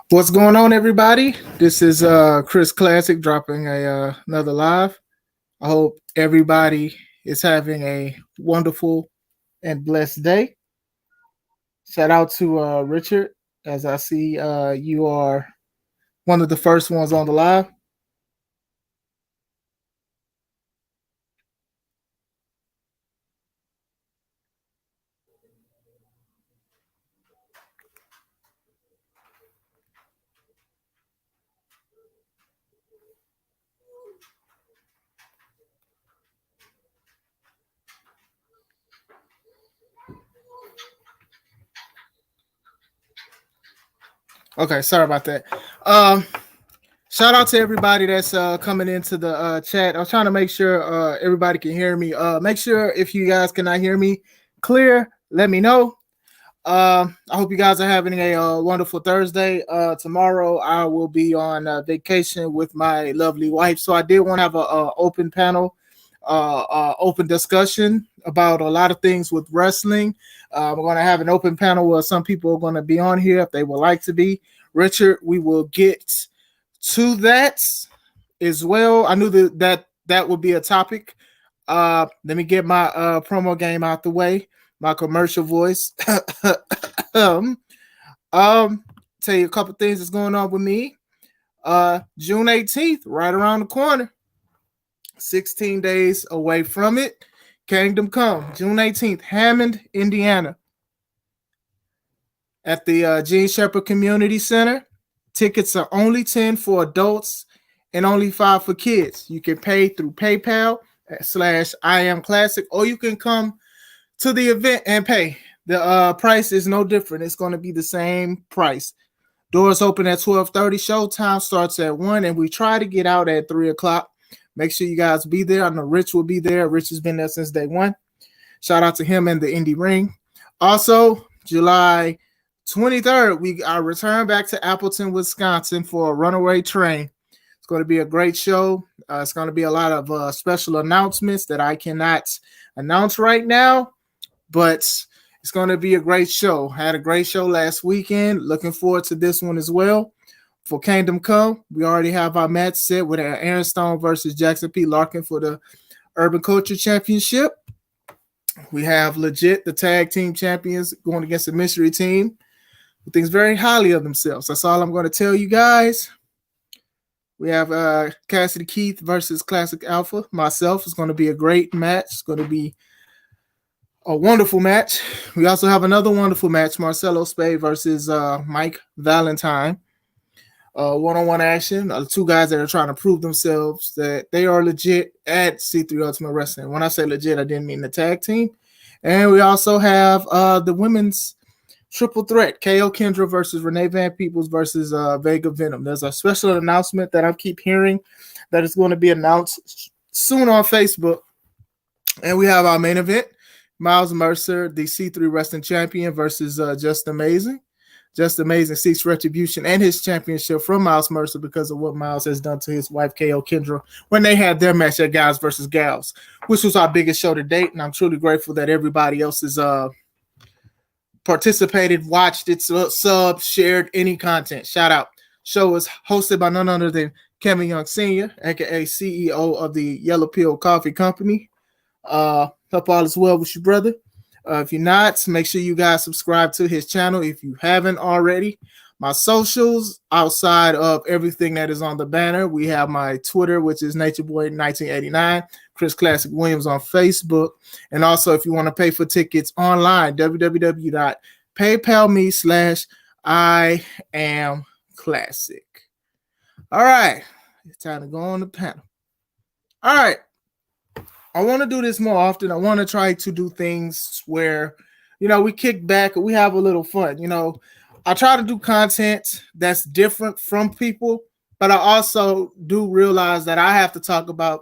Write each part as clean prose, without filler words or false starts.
What's going on, everybody? This is Chris Classic dropping another live. I hope everybody is having a wonderful and blessed day. Shout out to Richard, as I see you are one of the first ones on the live. Okay, sorry about that. Um, Shout out to everybody that's coming into the chat. I was trying to make sure everybody can hear me. Make sure if you guys cannot hear me clear, let me know. I hope you guys are having a wonderful Thursday. Tomorrow I will be on vacation with my lovely wife, so I did want to have a open panel, open discussion about a lot of things with wrestling. We're going to have an open panel where some people are going to be on here if they would like to be. Richard, we will get to that as well. I knew that would be a topic. Let me get my promo game out the way. My commercial voice. um, Tell you a couple things that's going on with me. June 18th, right around the corner. 16 days away from it. Kingdom Come, June 18th, Hammond, Indiana. At the Gene Shepherd Community Center. Tickets are only 10 for adults and only 5 for kids. You can pay through PayPal /IamClassic, or you can come to the event and pay. The price is no different. It's going to be the same price. Doors open at 12:30. Showtime starts at 1, and we try to get out at 3 o'clock. Make sure you guys be there. I know Rich will be there. Rich has been there since day one. Shout out to him and the Indie Ring. Also, July 23rd, I return back to Appleton, Wisconsin for a Runaway Train. It's going to be a great show. It's going to be a lot of special announcements that I cannot announce right now, but it's going to be a great show. I had a great show last weekend. Looking forward to this one as well. For Kingdom Come, we already have our match set with Aaron Stone versus Jackson P. Larkin for the Urban Culture Championship. We have legit the tag team champions going against the mystery team who thinks very highly of themselves. That's all I'm going to tell you guys. We have Cassidy Keith versus Classic Alpha. Myself. It's going to be a great match. It's going to be a wonderful match. We also have another wonderful match, Marcelo Spade versus Mike Valentine. One-on-one action. Two guys that are trying to prove themselves that they are legit at C3 Ultimate Wrestling. When I say legit, I didn't mean the tag team. And we also have the women's triple threat, KO Kendra versus Renee Van Peebles versus Vega Venom. There's a special announcement that I keep hearing that is going to be announced soon on Facebook. And we have our main event, Miles Mercer, the C3 Wrestling Champion versus Just Amazing. Just Amazing seeks retribution and his championship from Miles Mercer because of what Miles has done to his wife, KO Kendra, when they had their match at Guys versus Gals, which was our biggest show to date. And I'm truly grateful that everybody else has participated, watched it, subbed, shared any content. Shout out. Show is hosted by none other than Kevin Young Sr., aka CEO of the Yellow Pill Coffee Company. Hope all is well with you, brother. If you're not, make sure you guys subscribe to his channel if you haven't already. My socials, outside of everything that is on the banner, we have my Twitter, which is NatureBoy1989, Chris Classic Williams on Facebook. And also, if you want to pay for tickets online, www.paypalme/IamClassic. All right. It's time to go on the panel. All right. I want to do this more often. I want to try to do things where, we kick back, we have a little fun. I try to do content that's different from people, but I also do realize that I have to talk about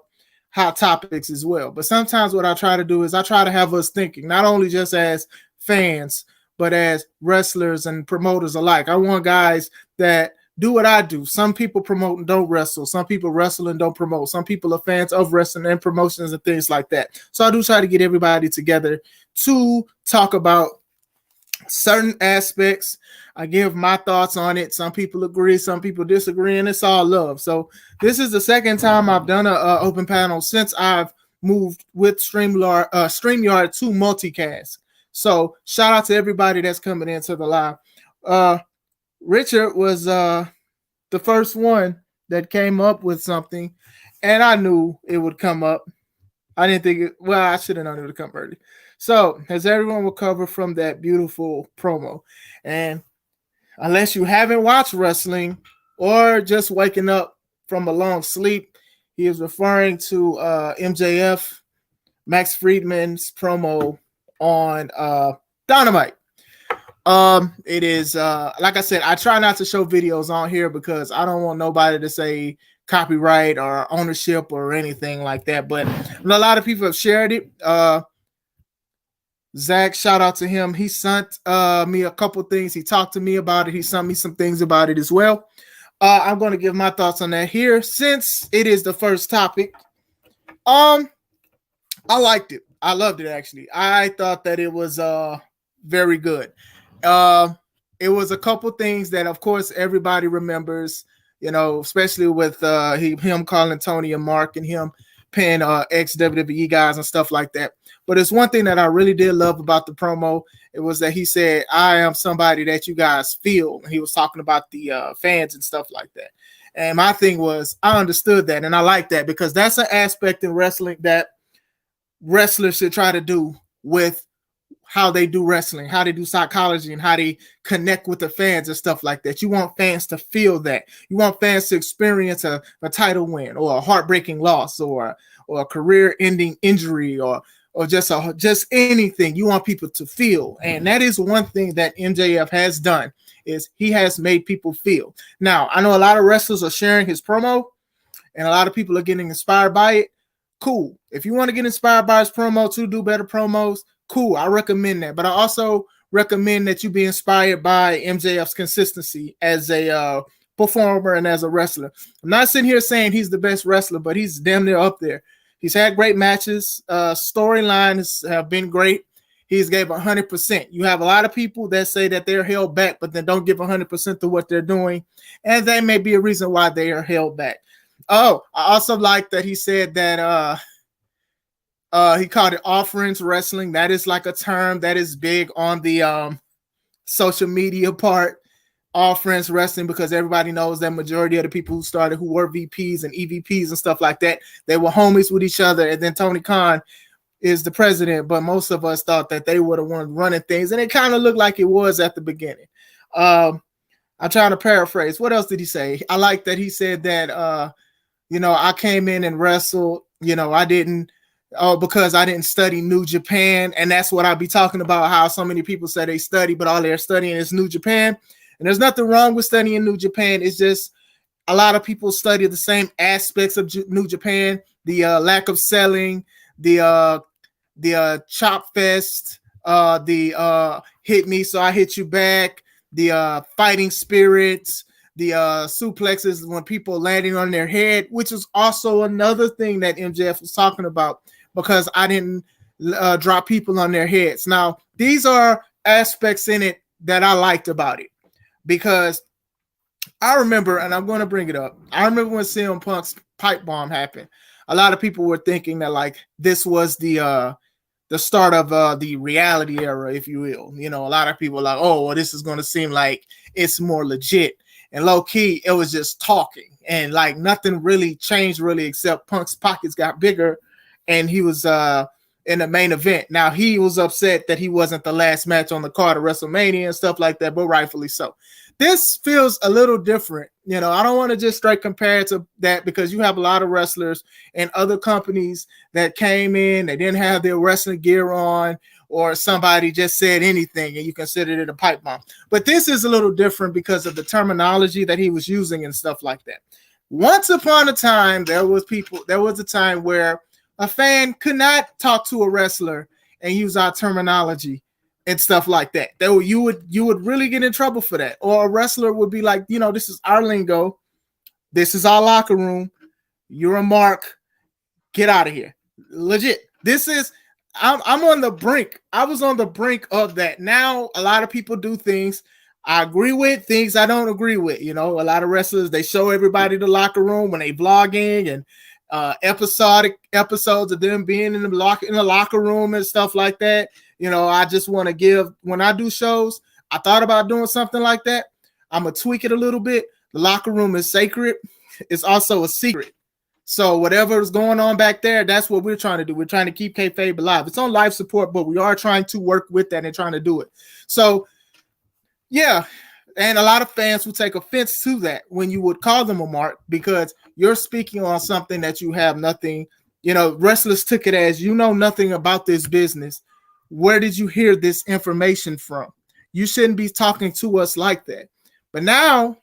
hot topics as well. But sometimes what I try to do is I try to have us thinking, not only just as fans, but as wrestlers and promoters alike. I want guys that do what I do. Some people promote and don't wrestle. Some people wrestle and don't promote. Some people are fans of wrestling and promotions and things like that. So I do try to get everybody together to talk about certain aspects, I give my thoughts on it. Some people agree, some people disagree, and it's all love. So this is the second time I've done a open panel since I've moved with StreamYard to multicast. So shout out to everybody that's coming into the live. Richard was the first one that came up with something, and I knew it would come up. I didn't think it, well, I should have known it would come early. So, as everyone will cover from that beautiful promo. And unless you haven't watched wrestling or just waking up from a long sleep, he is referring to MJF, Max Friedman's promo on Dynamite. It is like I said, I try not to show videos on here because I don't want nobody to say copyright or ownership or anything like that. But a lot of people have shared it. Zach, shout out to him. He sent me a couple things. He talked to me about it. He sent me some things about it as well. I'm going to give my thoughts on that here since it is the first topic. I liked it. I loved it, actually. I thought that it was very good. It was a couple things that, of course, everybody remembers, you know, especially with him calling Tony and Mark and him paying ex-WWE guys and stuff like that. But it's one thing that I really did love about the promo. It was that he said, I am somebody that you guys feel. And he was talking about the fans and stuff like that. And my thing was, I understood that. And I like that because that's an aspect in wrestling that wrestlers should try to do with how they do wrestling, how they do psychology, and how they connect with the fans and stuff like that. You want fans to feel that. You want fans to experience a title win or a heartbreaking loss or a career-ending injury or just anything. You want people to feel. And that is one thing that MJF has done, is he has made people feel. Now, I know a lot of wrestlers are sharing his promo, and a lot of people are getting inspired by it. Cool. If you want to get inspired by his promo to do better promos, cool. I recommend that. But I also recommend that you be inspired by MJF's consistency as a performer and as a wrestler. I'm not sitting here saying he's the best wrestler, but he's damn near up there. He's had great matches. Storylines have been great. He's gave 100%. You have a lot of people that say that they're held back, but then don't give 100% to what they're doing. And that may be a reason why they are held back. Oh, I also like that he said that he called it offerings wrestling. That is like a term that is big on the social media part. Offerings wrestling, because everybody knows that majority of the people who were VPs and EVPs and stuff like that, they were homies with each other. And then Tony Khan is the president, but most of us thought that they were the ones running things, and it kind of looked like it was at the beginning. I'm trying to paraphrase. What else did he say? I like that he said that I came in and wrestled. Because I didn't study New Japan, and that's what I'll be talking about. How so many people say they study, but all they're studying is New Japan. And there's nothing wrong with studying New Japan. It's just a lot of people study the same aspects of New Japan: the lack of selling, the chop fest, the hit me so I hit you back, the fighting spirits, the suplexes when people landing on their head, which is also another thing that MJF was talking about, because I didn't drop people on their heads. Now, these are aspects in it that I liked about it, because I remember, and I'm going to bring it up, I remember when CM Punk's pipe bomb happened. A lot of people were thinking that like this was the start of the reality era, if you will. You know, a lot of people were like, oh, well, this is going to seem like it's more legit. And low key, it was just talking, and like nothing really changed really, except Punk's pockets got bigger, and he was in the main event. Now, he was upset that he wasn't the last match on the card of WrestleMania and stuff like that, but rightfully so. This feels a little different. You know, I don't want to just straight compare it to that, because you have a lot of wrestlers and other companies that came in, they didn't have their wrestling gear on, or somebody just said anything and you considered it a pipe bomb. But this is a little different because of the terminology that he was using and stuff like that. Once upon a time, there was a time where a fan could not talk to a wrestler and use our terminology and stuff like that. You would really get in trouble for that. Or a wrestler would be like, this is our lingo. This is our locker room. You're a mark. Get out of here. Legit. I'm on the brink. I was on the brink of that. Now a lot of people do things I agree with, things I don't agree with. You know, a lot of wrestlers, they show everybody the locker room when they vlogging, and episodic episodes of them being in the locker room and stuff like that. You know, I just want to give, when I do shows, I thought about doing something like that. I'm gonna tweak it a little bit. The locker room is sacred. It's also a secret. So whatever is going on back there, that's what we're trying to do. We're trying to keep kayfabe alive. It's on life support, but we are trying to work with that and trying to do it. So yeah, and a lot of fans will take offense to that when you would call them a mark, because you're speaking on something that you have nothing. You know, wrestlers took it as, you know nothing about this business. Where did you hear this information from? You shouldn't be talking to us like that. But now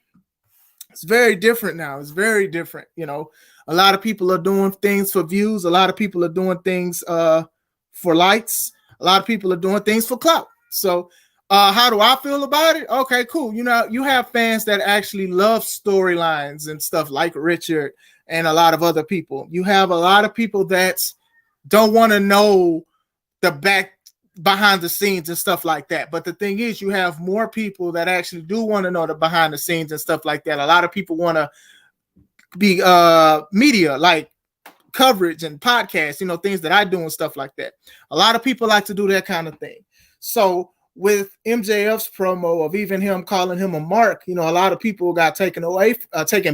it's very different. Now it's very different. You know, a lot of people are doing things for views. A lot of people are doing things for likes. A lot of people are doing things for clout. So how do I feel about it? Okay, cool. You know, you have fans that actually love storylines and stuff like Richard and a lot of other people. You have a lot of people that don't want to know the behind the scenes and stuff like that. But the thing is, you have more people that actually do want to know the behind the scenes and stuff like that. A lot of people want to be media, like coverage and podcasts, you know, things that I do and stuff like that. A lot of people like to do that kind of thing. So with MJF's promo of even him calling him a mark, you know, a lot of people got taken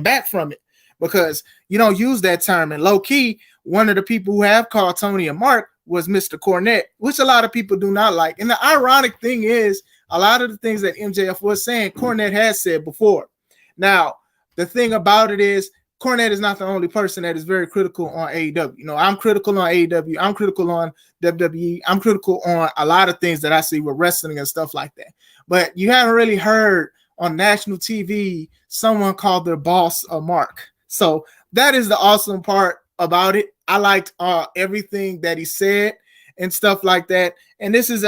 back from it, because you don't use that term. And low key, one of the people who have called Tony a mark was Mr. Cornette, which a lot of people do not like. And the ironic thing is, a lot of the things that MJF was saying, Cornette has said before. Now, the thing about it is, Cornette is not the only person that is very critical on AEW. You know, I'm critical on AEW. I'm critical on WWE. I'm critical on a lot of things that I see with wrestling and stuff like that. But you haven't really heard on national TV someone call their boss a mark. So that is the awesome part about it. I liked everything that he said and stuff like that. And this is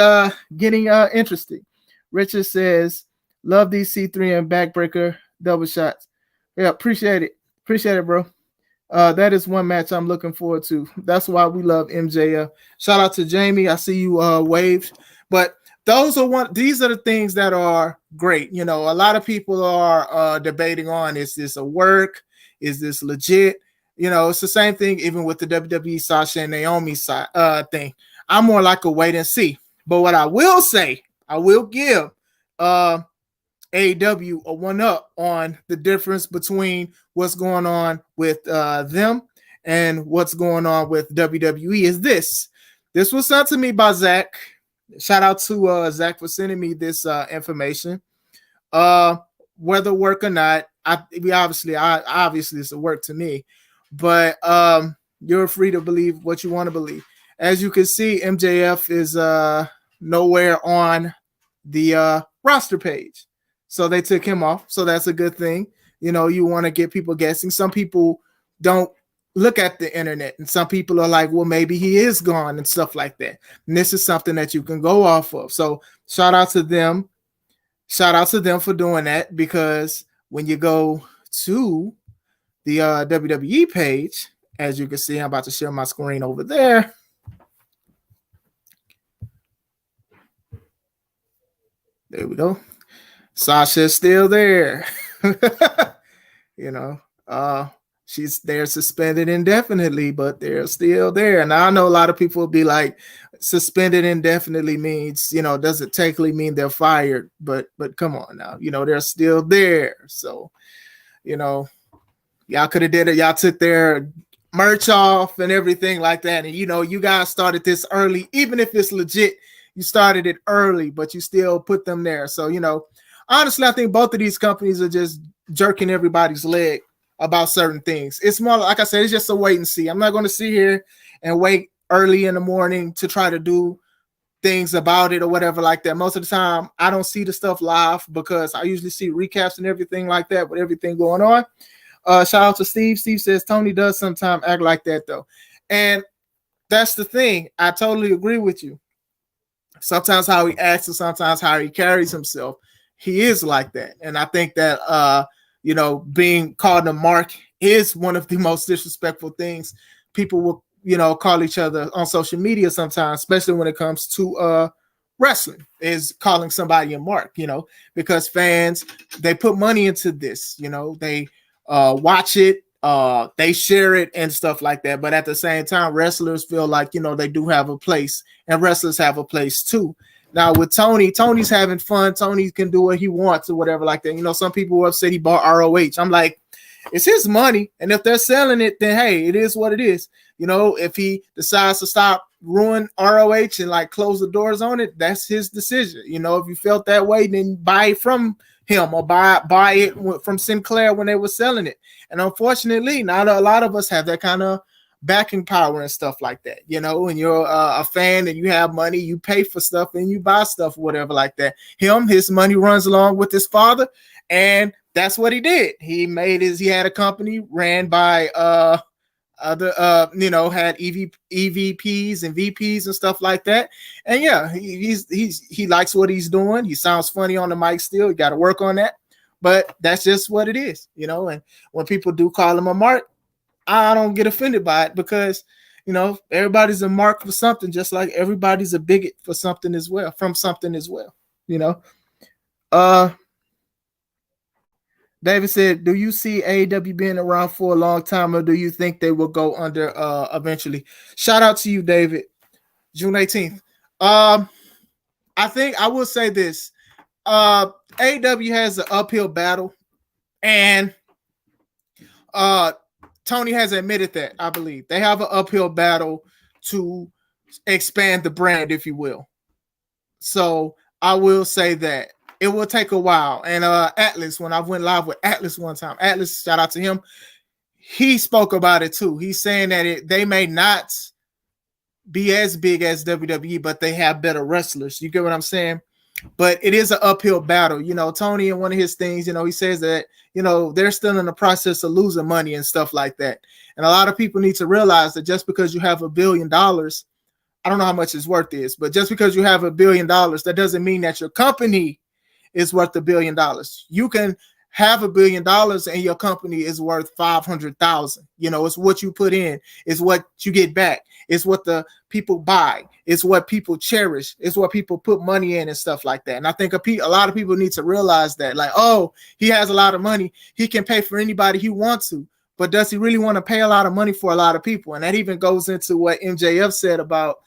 getting interesting. Richard says, love these C3 and backbreaker double shots. Yeah, appreciate it. Appreciate it, bro. That is one match I'm looking forward to. That's why we love MJF. Shout out to Jamie. I see you waved. But these are the things that are great. You know, a lot of people are debating on, is this a work? Is this legit? You know, it's the same thing even with the WWE Sasha and Naomi thing. I'm more like a wait and see. But what I will say, I will give AEW a one up on the difference between what's going on with them and what's going on with WWE is this. This was sent to me by Zach. Shout out to Zach for sending me this information. Whether work or not, obviously it's a work to me, but you're free to believe what you want to believe. As you can see, MJF is nowhere on the roster page. So they took him off. So that's a good thing. You know, you want to get people guessing. Some people don't look at the internet, and some people are like, well, maybe he is gone and stuff like that. And this is something that you can go off of. So shout out to them. Shout out to them for doing that, because when you go to the WWE page, as you can see, I'm about to share my screen over there. There we go. Sasha's still there. You know, she's there suspended indefinitely, but they're still there. And I know a lot of people will be like, suspended indefinitely means, you know, doesn't technically mean they're fired, but come on now, you know, they're still there. So, you know, y'all could have did it. Y'all took their merch off and everything like that. And, you know, you guys started this early, even if it's legit, you started it early, but you still put them there. So, you know, honestly, I think both of these companies are just jerking everybody's leg about certain things. It's more, like I said, it's just a wait and see. I'm not going to sit here and wait early in the morning to try to do things about it or whatever like that. Most of the time, I don't see the stuff live, because I usually see recaps and everything like that with everything going on. Shout out to Steve. Steve says Tony does sometimes act like that, though. And that's the thing. I totally agree with you. Sometimes how he acts and sometimes how he carries himself, he is like that. And I think that, you know, being called a mark is one of the most disrespectful things people will call each other on social media sometimes, especially when it comes to wrestling, is calling somebody a mark, because fans, they put money into this, they watch it, they share it and stuff like that. But at the same time, wrestlers feel like, they do have a place, and wrestlers have a place too. Now with Tony's having fun. Tony can do what he wants or whatever like that. Some people were upset he bought ROH. I'm like, it's his money, and if they're selling it, then hey, it is what it is. If he decides to stop, ruin ROH, and like close the doors on it, that's his decision. If you felt that way, then buy it from him, or buy it from Sinclair when they were selling it. And unfortunately, not a lot of us have that kind of backing power and stuff like that. And you're a fan and you have money, you pay for stuff and you buy stuff, whatever like that. His money runs along with his father, and that's what he did. He had a company ran by had EVPs and VPs and stuff like that. And yeah, he likes what he's doing. He sounds funny on the mic still. You got to work on that, but that's just what it is, And when people do call him a mark, I don't get offended by it, because everybody's a mark for something, just like everybody's a bigot for something as well, from something as well. David said, do you see AEW being around for a long time, or do you think they will go under eventually? Shout out to you, David. June 18th. I think I will say this. AEW has an uphill battle, and Tony has admitted that. I believe they have an uphill battle to expand the brand, if you will. So I will say that it will take a while. And Atlas, when I went live with Atlas one time, Atlas, shout out to him, he spoke about it too. He's saying that they may not be as big as WWE, but they have better wrestlers. You get what I'm saying? But it is an uphill battle. Tony, in one of his things, he says that, they're still in the process of losing money and stuff like that. And a lot of people need to realize that just because you have $1 billion, I don't know how much his worth is, but just because you have $1 billion, that doesn't mean that your company is worth $1 billion. You can have $1 billion and your company is worth 500,000. It's what you put in, it's what you get back, it's what the people buy, it's what people cherish, it's what people put money in and stuff like that. And I think a lot of people need to realize that, like, oh, he has a lot of money, he can pay for anybody he wants to, but does he really want to pay a lot of money for a lot of people? And that even goes into what MJF said about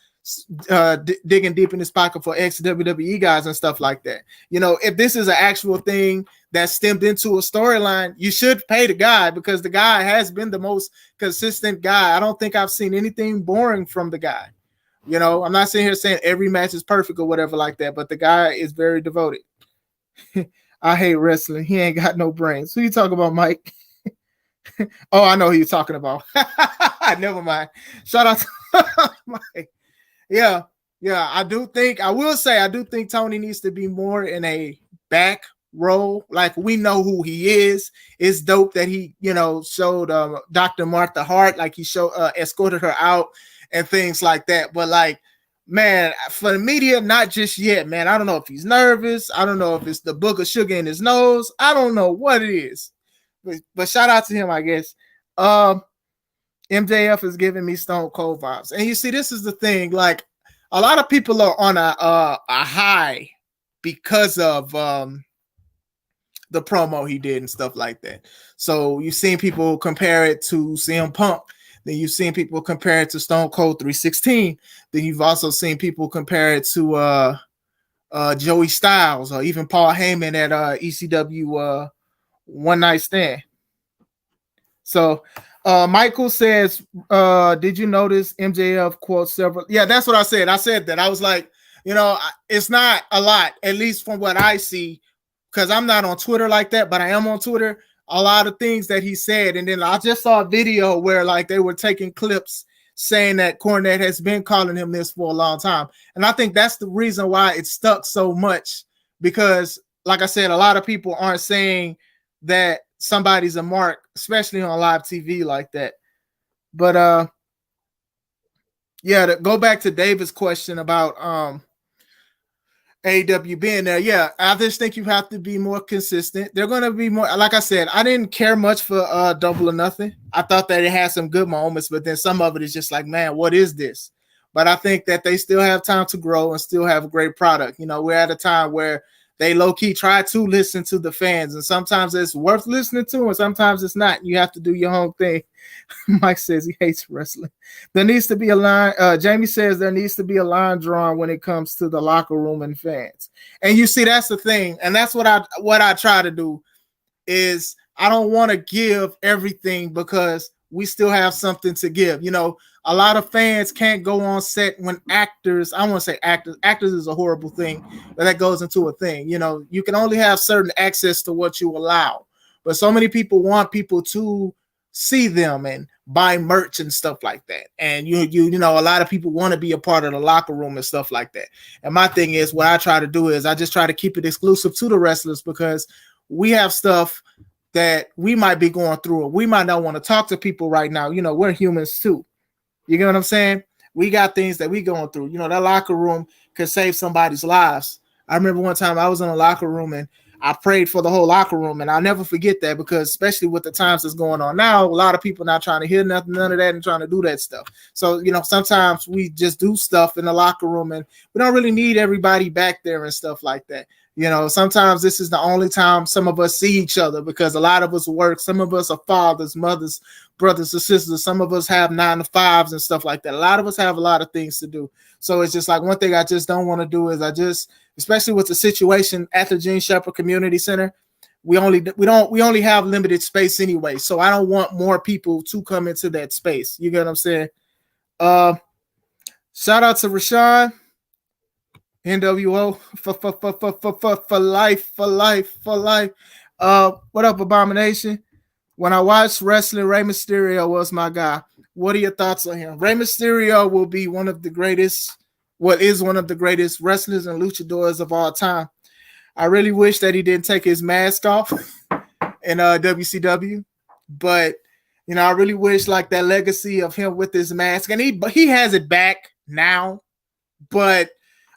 digging deep in his pocket for ex-WWE guys and stuff like that. If this is an actual thing that stemmed into a storyline, you should pay the guy, because the guy has been the most consistent guy. I don't think I've seen anything boring from the guy. I'm not sitting here saying every match is perfect or whatever like that, but the guy is very devoted. I hate wrestling. He ain't got no brains. Who you talking about, Mike? Oh, I know who you're talking about. Never mind. Shout out to Mike. Yeah. I do think Tony needs to be more in a back role. Like, we know who he is. It's dope that he, showed Dr. Martha Hart, like he escorted her out and things like that. But like, man, for the media, not just yet, man. I don't know if he's nervous. I don't know if it's the book of sugar in his nose. I don't know what it is. But shout out to him, I guess. MJF is giving me Stone Cold vibes. And you see, this is the thing. Like, a lot of people are on a high because of the promo he did and stuff like that. So you've seen people compare it to CM Punk. Then you've seen people compare it to Stone Cold 316. Then you've also seen people compare it to Joey Styles, or even Paul Heyman at ECW One Night Stand. So Michael says, did you notice MJF quotes several? Yeah, that's what I said. I said that. I was like, it's not a lot, at least from what I see, because I'm not on Twitter like that, but I am on Twitter. A lot of things that he said. And then I just saw a video where like they were taking clips saying that Cornette has been calling him this for a long time. And I think that's the reason why it stuck so much, because like I said, a lot of people aren't saying that somebody's a mark, especially on live TV like that. But yeah, to go back to David's question about AEW being there. Yeah, I just think you have to be more consistent. They're going to be more, like I said, I didn't care much for Double or Nothing. I thought that it had some good moments, but then some of it is just like, man, what is this? But I think that they still have time to grow and still have a great product. You know, we're at a time where they low-key try to listen to the fans, and sometimes it's worth listening to, and sometimes it's not. You have to do your own thing. Mike says he hates wrestling. There needs to be a line. Jamie says there needs to be a line drawn when it comes to the locker room and fans. And you see, that's the thing, and that's what I try to do is I don't want to give everything because we still have something to give. You know, a lot of fans can't go on set when actors, I want to say actors is a horrible thing, but that goes into a thing. You know, you can only have certain access to what you allow. But so many people want people to see them and buy merch and stuff like that. And you know, a lot of people want to be a part of the locker room and stuff like that. And my thing is, what I try to do is I just try to keep it exclusive to the wrestlers because we have stuff that we might be going through, or we might not want to talk to people right now. You know, we're humans too. You get what I'm saying? We got things that we going through. You know, that locker room could save somebody's lives. I remember one time I was in a locker room and I prayed for the whole locker room, and I'll never forget that because especially with the times that's going on now, a lot of people not trying to hear nothing, none of that, and trying to do that stuff. So, you know, sometimes we just do stuff in the locker room and we don't really need everybody back there and stuff like that. You know, sometimes this is the only time some of us see each other because a lot of us work. Some of us are fathers, mothers, brothers or sisters. Some of us have 9 to 5s and stuff like that. A lot of us have a lot of things to do. So it's just like one thing I just don't want to do is especially with the situation at the Gene Shepherd Community Center, we only have limited space anyway. So I don't want more people to come into that space. You get what I'm saying? Shout out to Rashawn. NWO for life. What up, Abomination? When I watched wrestling, Rey Mysterio was my guy. What are your thoughts on him? Rey Mysterio will be one of the greatest wrestlers and luchadors of all time. I really wish that he didn't take his mask off in WCW, but you know, I really wish like that legacy of him with his mask, and he has it back now, but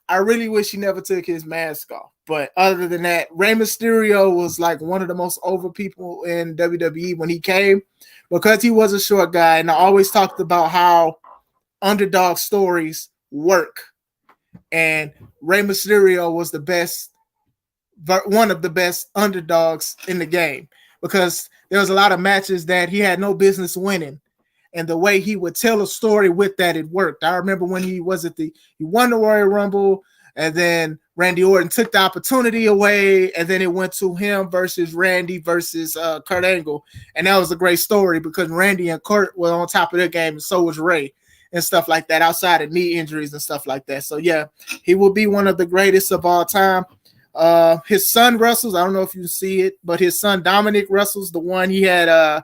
I really wish he never took his mask off. But other than that, Rey Mysterio was like one of the most over people in WWE when he came because he was a short guy. And I always talked about how underdog stories work. And Rey Mysterio was one of the best underdogs in the game because there was a lot of matches that he had no business winning. And the way he would tell a story with that, it worked. I remember when he won the Royal Rumble, and then Randy Orton took the opportunity away, and then it went to him versus Randy versus Kurt Angle. And that was a great story because Randy and Kurt were on top of their game, and so was Ray and stuff like that, outside of knee injuries and stuff like that. So, yeah, he will be one of the greatest of all time. His son wrestles. I don't know if you see it, but his son Dominic wrestles, the one he had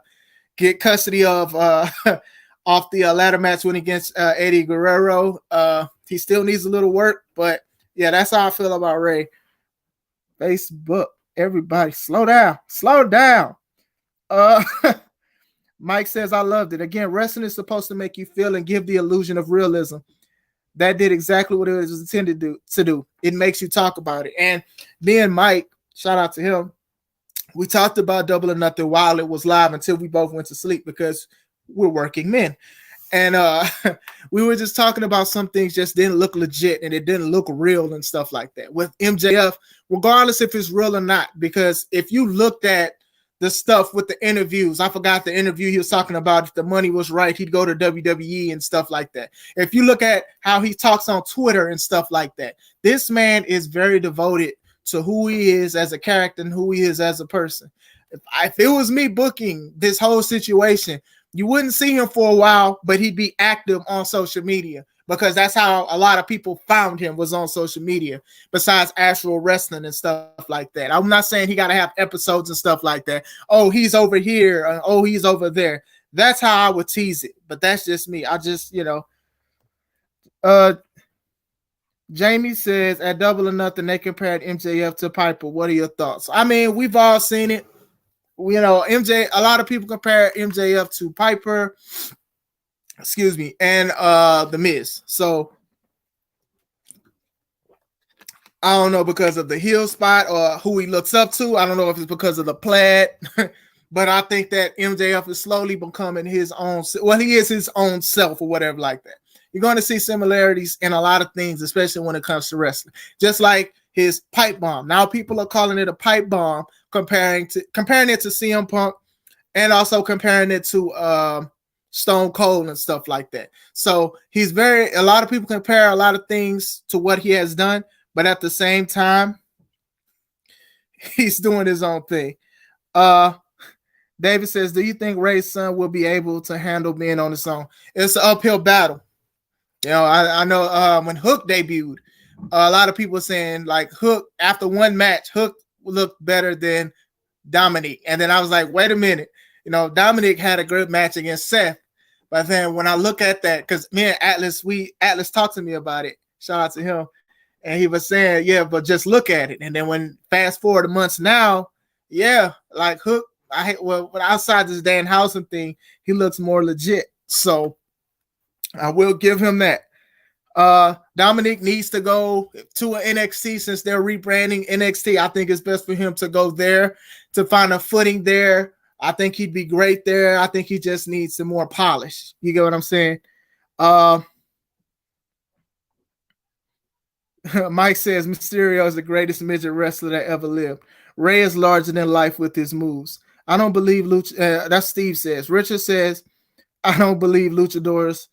get custody of off the ladder match win against Eddie Guerrero. He still needs a little work, but yeah, that's how I feel about Ray. Facebook, everybody, slow down. Mike says I loved it. Again, wrestling is supposed to make you feel and give the illusion of realism. That did exactly what it was intended to do. It makes you talk about it. And me and Mike, shout out to him, we talked about Double or Nothing while it was live until we both went to sleep because we're working men. And we were just talking about some things just didn't look legit and it didn't look real and stuff like that. With MJF, regardless if it's real or not, because if you looked at the stuff with the interviews, I forgot the interview he was talking about, if the money was right, he'd go to WWE and stuff like that. If you look at how he talks on Twitter and stuff like that, this man is very devoted to who he is as a character and who he is as a person. If it was me booking this whole situation, you wouldn't see him for a while, but he'd be active on social media because that's how a lot of people found him, was on social media, besides actual wrestling and stuff like that. I'm not saying he got to have episodes and stuff like that. Oh, he's over here. And, oh, he's over there. That's how I would tease it. But that's just me. I just, Jamie says at Double or Nothing, they compared MJF to Piper. What are your thoughts? I mean, we've all seen it. You know, a lot of people compare MJF to Piper, and The Miz. So I don't know because of the heel spot or who he looks up to. I don't know if it's because of the plaid, but I think that MJF is slowly becoming his own. Well, he is his own self or whatever like that. You're going to see similarities in a lot of things, especially when it comes to wrestling. Just like his pipe bomb. Now people are calling it a pipe bomb, comparing it to CM Punk, and also comparing it to Stone Cold and stuff like that. So a lot of people compare a lot of things to what he has done, but at the same time, he's doing his own thing. David says, do you think Ray's son will be able to handle being on the song? It's an uphill battle. You know, I know when Hook debuted, a lot of people saying like Hook, after one match, Hook looked better than Dominic. And then I was like, wait a minute. You know, Dominic had a good match against Seth. But then when I look at that, because me and Atlas talked to me about it. Shout out to him. And he was saying, yeah, but just look at it. And then when fast forward the months now, yeah, like Hook, outside this Danhausen thing, he looks more legit. So I will give him that. Dominic needs to go to an NXT since they're rebranding NXT. I think it's best for him to go there to find a footing there. I think he'd be great there. I think he just needs some more polish. You get what I'm saying? Mike says Mysterio is the greatest midget wrestler that ever lived. Ray is larger than life with his moves. I don't believe that's Steve says. Richard says, I don't believe luchadors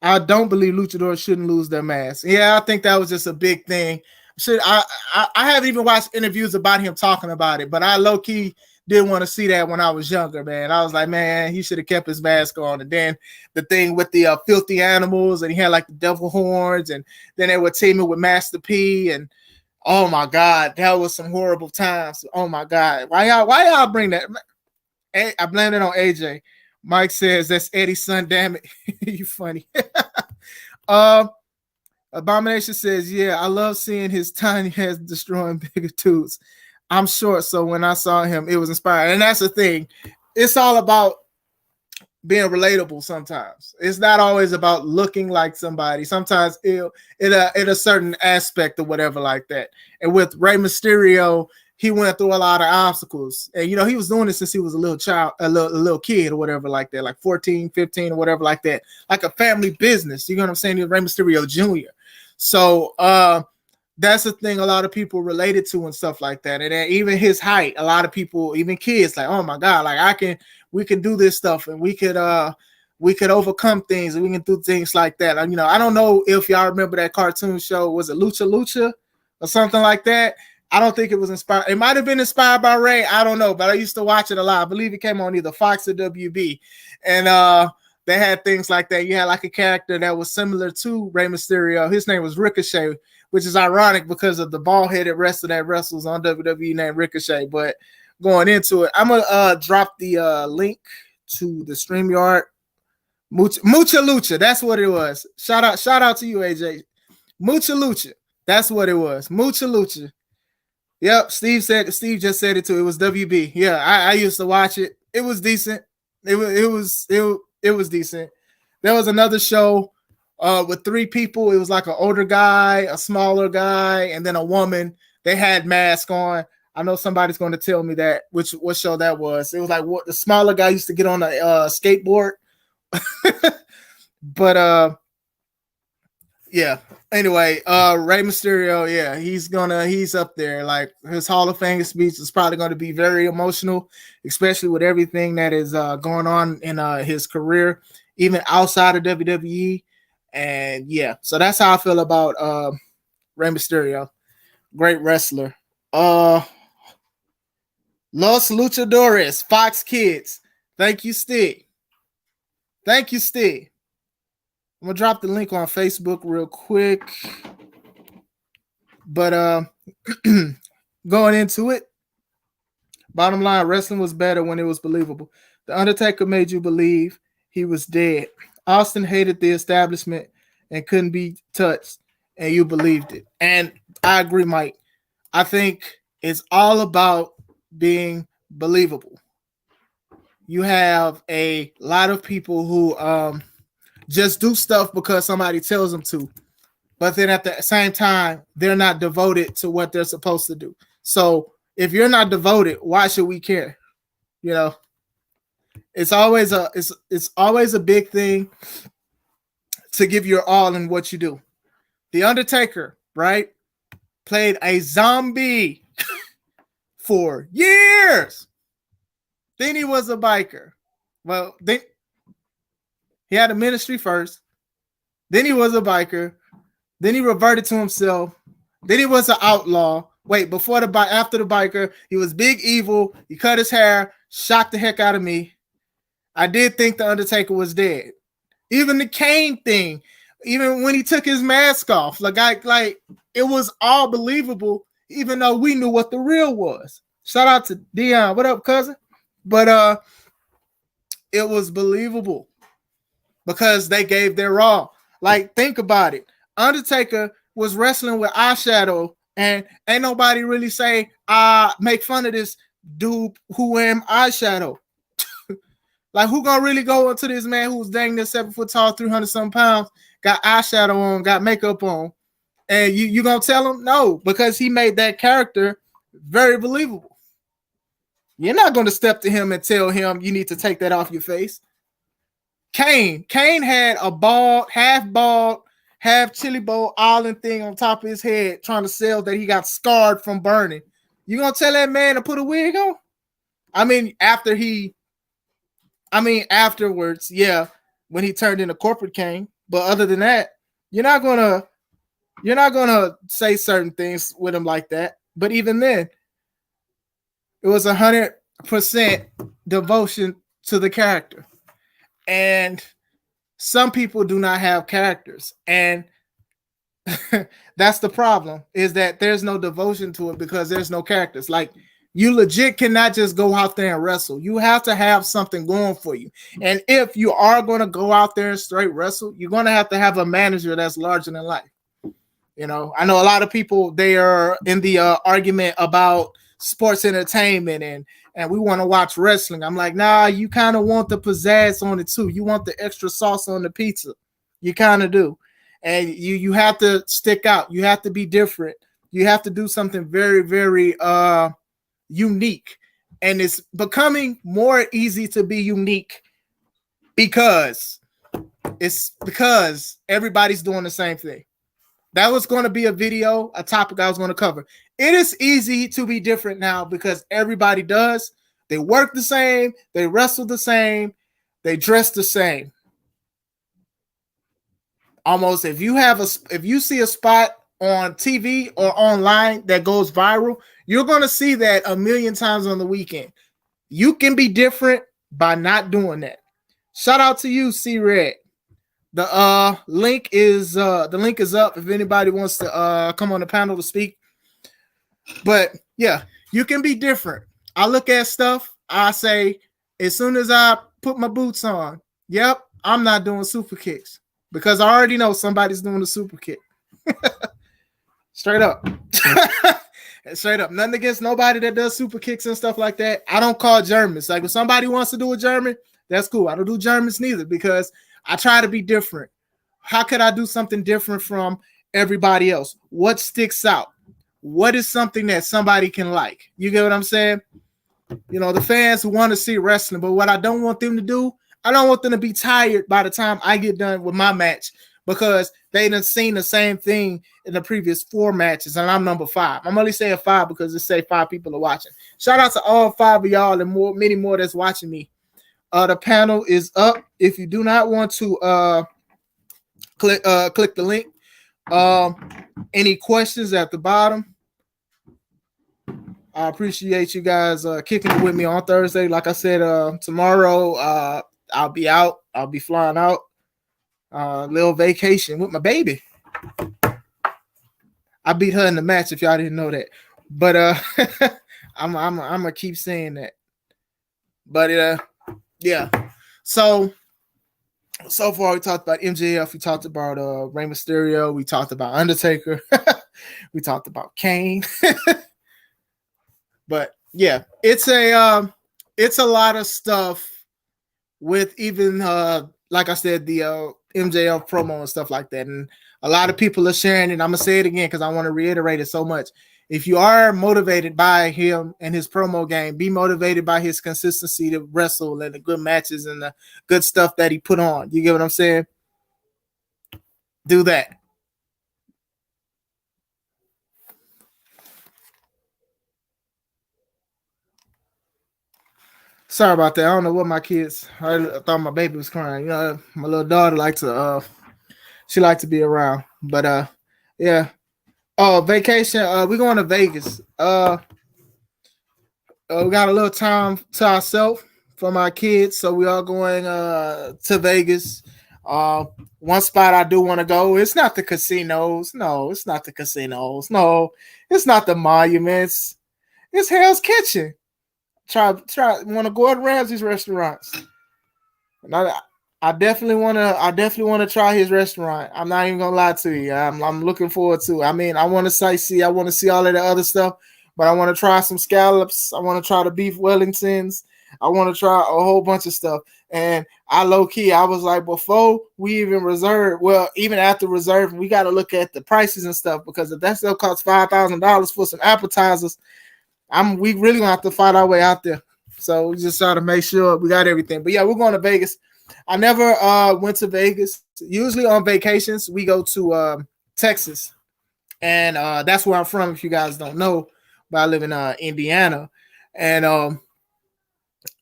shouldn't lose their mask. Yeah, I think that was just a big thing. I haven't even watched interviews about him talking about it, but I low-key didn't want to see that when I was younger, man. I was like, man, he should have kept his mask on. And then the thing with the filthy animals, and he had like the devil horns, and then they were teaming with Master P, and oh my God, that was some horrible times. Oh my God, why y'all bring that? I blame it on AJ. Mike says that's Eddie's son. Damn it, you funny. Abomination says, yeah, I love seeing his tiny heads destroying bigger dudes. I'm short, so when I saw him, it was inspiring. And that's the thing. It's all about being relatable sometimes. It's not always about looking like somebody. Sometimes in a certain aspect or whatever like that. And with Rey Mysterio, he went through a lot of obstacles. And, you know, he was doing it since he was a little child, a little kid or whatever like that, like 14, 15 or whatever like that. Like a family business. You know what I'm saying? He was Rey Mysterio Jr. So, that's the thing a lot of people related to and stuff like that. And then even his height, a lot of people, even kids, like, oh my God, like we can do this stuff, and we could overcome things, and we can do things like that. And, you know, I don't know if y'all remember that cartoon show. Was it Lucha or something like that? I don't think it was inspired. It might have been inspired by Ray. I don't know, but I used to watch it a lot. I believe it came on either Fox or WB. And they had things like that. You had like a character that was similar to Rey Mysterio. His name was Ricochet, which is ironic because of the bald-headed wrestler that wrestles on WWE named Ricochet. But going into it, I'm gonna drop the link to the StreamYard. Mucha Lucha, that's what it was. Shout out to you, AJ. Mucha Lucha, that's what it was. Mucha Lucha. Yep, Steve just said it too. It was WB. Yeah, I used to watch it. It was decent. It was decent. There was another show with three people. It was like an older guy, a smaller guy, and then a woman. They had masks on. I know somebody's going to tell me that what show that was. It was like what the smaller guy used to get on a skateboard. But yeah. Anyway, Rey Mysterio, yeah, he's up there. Like his Hall of Fame speech is probably going to be very emotional, especially with everything that is going on in his career, even outside of WWE. And yeah, so that's how I feel about Rey Mysterio. Great wrestler. Los Luchadores, Fox Kids. Thank you, Steve. I'm gonna drop the link on Facebook real quick. But going into it, bottom line, wrestling was better when it was believable. The Undertaker made you believe he was dead. Austin hated the establishment and couldn't be touched, and you believed it. And I agree, Mike. I think it's all about being believable. You have a lot of people who just do stuff because somebody tells them to. but then at the same time, they're not devoted to what they're supposed to do. So if you're not devoted, why should we care? You know, it's always a big thing to give your all in what you do. The Undertaker, right, played a zombie for years. Then he was a biker. Well, then he had a ministry first. Then he was a biker. Then he reverted to himself. Then he was an outlaw. Wait, after the biker, he was big evil. He cut his hair, shocked the heck out of me. I did think the Undertaker was dead. Even the Kane thing, even when he took his mask off, like it was all believable, even though we knew what the real was. Shout out to Dion. What up, cousin? But it was believable because they gave their all. Like, think about it. Undertaker was wrestling with eyeshadow, and ain't nobody really say, make fun of this dude who wearing eyeshadow. Like, who gonna really go into this man who's dang near 7 foot tall, 300-some pounds, got eyeshadow on, got makeup on, and you gonna tell him? No, because he made that character very believable. You're not gonna step to him and tell him you need to take that off your face. Kane had a half chili bowl island thing on top of his head, trying to sell that he got scarred from burning. You gonna tell that man to put a wig on? Afterwards, yeah, when he turned into corporate Kane. But other than that, you're not gonna say certain things with him like that. But even then, it was 100% devotion to the character. And some people do not have characters, and that's the problem, is that there's no devotion to it because there's no characters. Like, you legit cannot just go out there and wrestle. You have to have something going for you. And if you are going to go out there and straight wrestle, you're going to have a manager that's larger than life. You know, I know a lot of people, they are in the argument about sports entertainment and we want to watch wrestling. I'm like, nah, you kind of want the pizzazz on it too. You want the extra sauce on the pizza. You kind of do. And you have to stick out. You have to be different. You have to do something very, very unique. And it's becoming more easy to be unique because everybody's doing the same thing. That was going to be a topic I was going to cover. It is easy to be different now because everybody does. They work the same. They wrestle the same. They dress the same. Almost, if you see a spot on TV or online that goes viral, you're going to see that a million times on the weekend. You can be different by not doing that. Shout out to you, C-Red. The link is up if anybody wants to come on the panel to speak. But yeah, you can be different. I look at stuff, I say, as soon as I put my boots on, yep, I'm not doing super kicks because I already know somebody's doing a super kick. Straight up. Straight up. Nothing against nobody that does super kicks and stuff like that. I don't call Germans. Like, if somebody wants to do a German, that's cool. I don't do Germans neither because I try to be different. How could I do something different from everybody else? What sticks out? What is something that somebody can like? You get what I'm saying? You know, the fans want to see wrestling, but what I don't want them to do, I don't want them to be tired by the time I get done with my match because they done seen the same thing in the previous 4 matches, and I'm number 5. I'm only saying 5 because it say 5 people are watching. Shout out to all 5 of y'all and many more that's watching me. The panel is up. If you do not want to click the link, any questions at the bottom? I appreciate you guys kicking it with me on Thursday. Like I said, tomorrow I'll be out. I'll be flying out. Little vacation with my baby. I beat her in the match if y'all didn't know that. But I'm gonna keep saying that. But yeah. So far we talked about MJF, we talked about Rey Mysterio, we talked about Undertaker, we talked about Kane. But yeah, it's a lot of stuff with even like I said, the MJF promo and stuff like that. And A lot of people are sharing it. I'm gonna say it again because I want to reiterate it so much. If you are motivated by him and his promo game, be motivated by his consistency to wrestle and the good matches and the good stuff that he put on. You get what I'm saying? Do that. Sorry about that. I don't know what my kids. I thought my baby was crying. You know, my little daughter likes to. She likes to be around. But yeah. Oh, vacation. We're going to Vegas. We got a little time to ourselves for my kids, so we are going to Vegas. One spot I do want to go. It's not the casinos. No, it's not the casinos. No, it's not the monuments. It's Hell's Kitchen. Try want to go to Ramsey's restaurants. And I definitely want to try his restaurant. I'm not even gonna lie to you. I'm looking forward to it. I mean, I want to sightsee. I want to see all of the other stuff, but I want to try some scallops. I want to try the beef Wellingtons. I want to try a whole bunch of stuff. And I low key, I was like, before we even reserve, well, even after reserving, we got to look at the prices and stuff, because if that still costs $5,000 for some appetizers, we really gonna have to fight our way out there. So we just try to make sure we got everything. But yeah, we're going to Vegas. I never went to Vegas. Usually on vacations, we go to Texas. And that's where I'm from, if you guys don't know. But I live in Indiana. And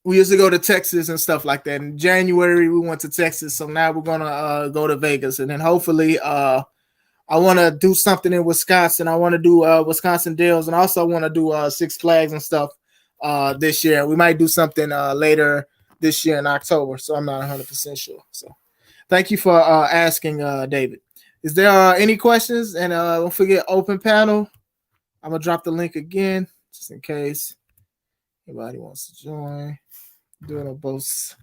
we used to go to Texas and stuff like that. In January, we went to Texas. So now we're going to go to Vegas. And then hopefully I want to do something in Wisconsin. I want to do Wisconsin Dells. And also want to do Six Flags and stuff this year. We might do something later this year in October. So I'm not 100% sure. So thank you for asking, David. Is there any questions? And don't forget, open panel. I'm going to drop the link again just in case anybody wants to join. Do it on both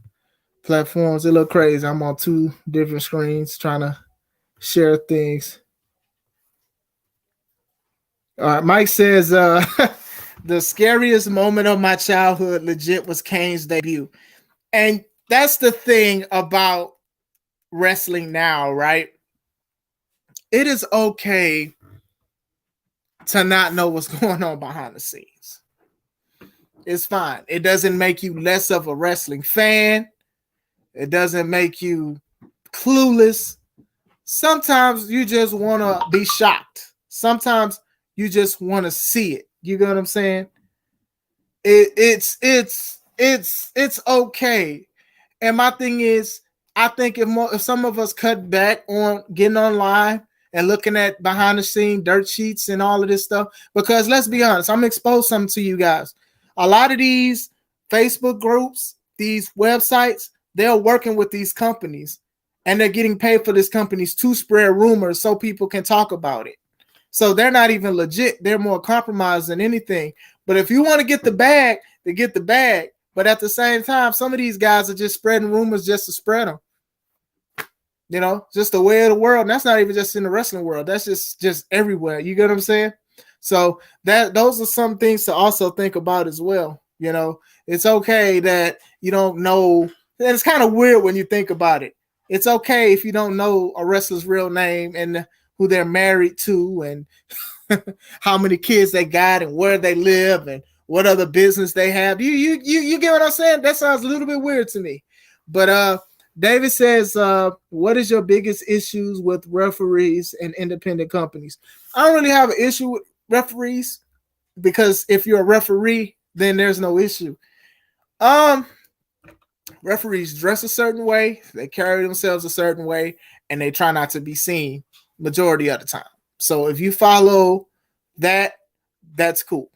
platforms. It look crazy. I'm on 2 different screens trying to share things. All right, Mike says the scariest moment of my childhood legit was Kane's debut. And that's the thing about wrestling now, right? It is okay to not know what's going on behind the scenes. It's fine. It doesn't make you less of a wrestling fan. It doesn't make you clueless. Sometimes you just want to be shocked. Sometimes you just want to see it. You get what I'm saying? It's okay. And my thing is, I think if some of us cut back on getting online and looking at behind the scene dirt sheets and all of this stuff, because let's be honest, I'm gonna expose something to you guys. A lot of these Facebook groups, these websites, they're working with these companies and they're getting paid for these companies to spread rumors so people can talk about it. So they're not even legit. They're more compromised than anything. But if you want to get the bag, they get the bag. But at the same time, some of these guys are just spreading rumors just to spread them. You know, just the way of the world. And that's not even just in the wrestling world. That's just everywhere. You get what I'm saying? So those are some things to also think about as well. You know, it's okay that you don't know. And it's kind of weird when you think about it. It's okay if you don't know a wrestler's real name and who they're married to and how many kids they got and where they live and what other business they have. You get what I'm saying? That sounds a little bit weird to me. But David says, what is your biggest issues with referees and independent companies? I don't really have an issue with referees, because if you're a referee, then there's no issue. Referees dress a certain way, they carry themselves a certain way, and they try not to be seen majority of the time. So if you follow that, that's cool.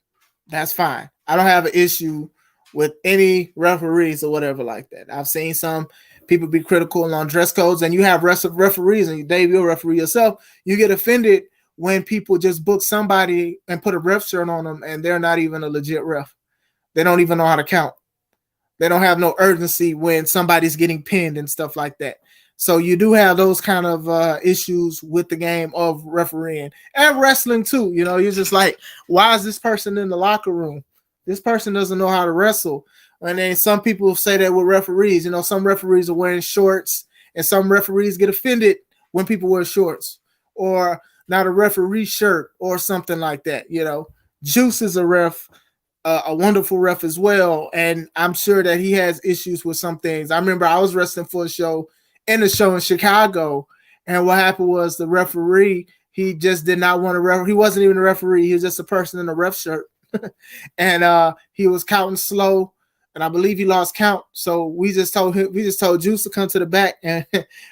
That's fine. I don't have an issue with any referees or whatever like that. I've seen some people be critical on dress codes, and you have referees, and Dave, you're a referee yourself. You get offended when people just book somebody and put a ref shirt on them, and they're not even a legit ref. They don't even know how to count. They don't have no urgency when somebody's getting pinned and stuff like that. So you do have those kind of issues with the game of refereeing and wrestling too. You know, you're just like, why is this person in the locker room? This person doesn't know how to wrestle. And then some people say that with referees. You know, some referees are wearing shorts, and some referees get offended when people wear shorts. or not a referee shirt or something like that. You know, Juice is a ref, a wonderful ref as well, and I'm sure that he has issues with some things. I remember I was wrestling for a show in Chicago, and what happened was the referee, he just did not want to ref. He wasn't even a referee. He was just a person in a ref shirt, and he was counting slow, and I believe he lost count. So we just told Juice to come to the back and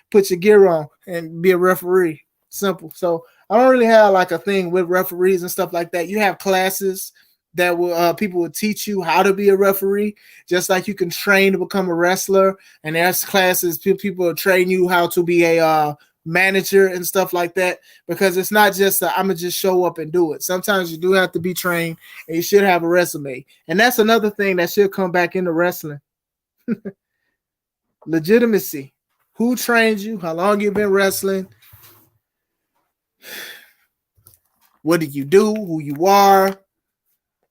put your gear on and be a referee. Simple. So I don't really have like a thing with referees and stuff like that. You have classes that will people will teach you how to be a referee, just like you can train to become a wrestler. And there's classes people will train you how to be a manager and stuff like that, because it's not just I'm gonna just show up and do it. Sometimes you do have to be trained, and you should have a resume. And that's another thing that should come back into wrestling. Legitimacy. Who trained you? How long you been wrestling? What do you do? Who you are?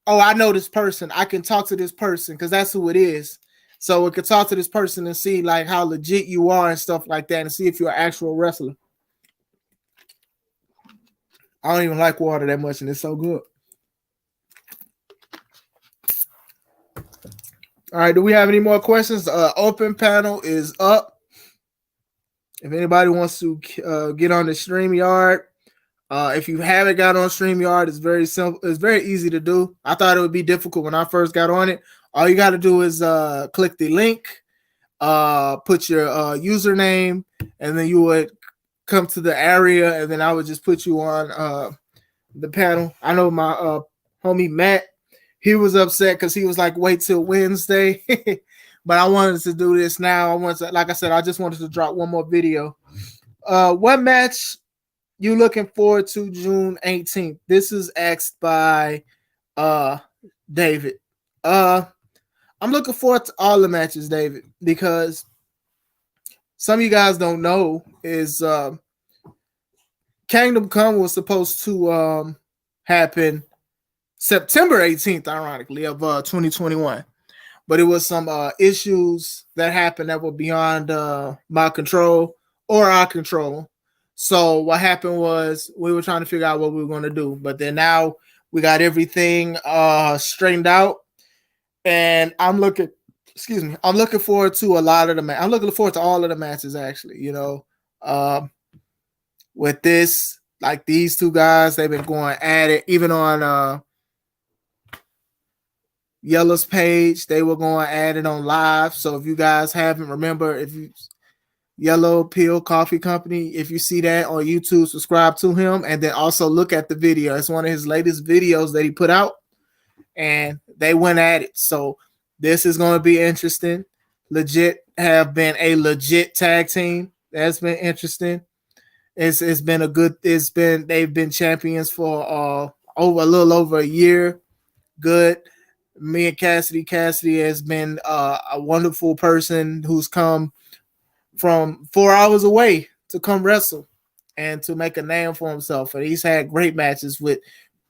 Oh, I know this person. I can talk to this person because that's who it is. So we could talk to this person and see like how legit you are and stuff like that, and see if you're an actual wrestler. I don't even like water that much, and it's so good. All right, do we have any more questions? The open panel is up. If anybody wants to get on the StreamYard, if you haven't got on StreamYard, it's very simple. It's very easy to do. I thought it would be difficult when I first got on it. All you got to do is click the link, put your username, and then you would come to the area, and then I would just put you on the panel. I know my homie Matt, he was upset because he was like, wait till Wednesday. But I wanted to do this now. Like I said, I just wanted to drop one more video. What match you looking forward to June 18th? This is asked by David. I'm looking forward to all the matches, David, because some of you guys don't know is Kingdom Come was supposed to happen September 18th, ironically, of 2021. But it was some issues that happened that were beyond my control or our control. So what happened was we were trying to figure out what we were going to do. But then now we got everything straightened out. And I'm looking forward to a lot of I'm looking forward to all of the matches, actually. You know, with this, like these two guys, they've been going at it. Even on Yellow's page, they were going at it on live. So if you guys haven't, remember, if you Yellow Pill Coffee Company, if you see that on YouTube, subscribe to him, and then also look at the video. It's one of his latest videos that he put out, and they went at it. So this is going to be interesting. Legit have been a legit tag team. That's been interesting. It's been a good. They've been champions for a little over a year. Good. Me and Cassidy. Cassidy has been a wonderful person who's come from 4 hours away to come wrestle and to make a name for himself. And he's had great matches with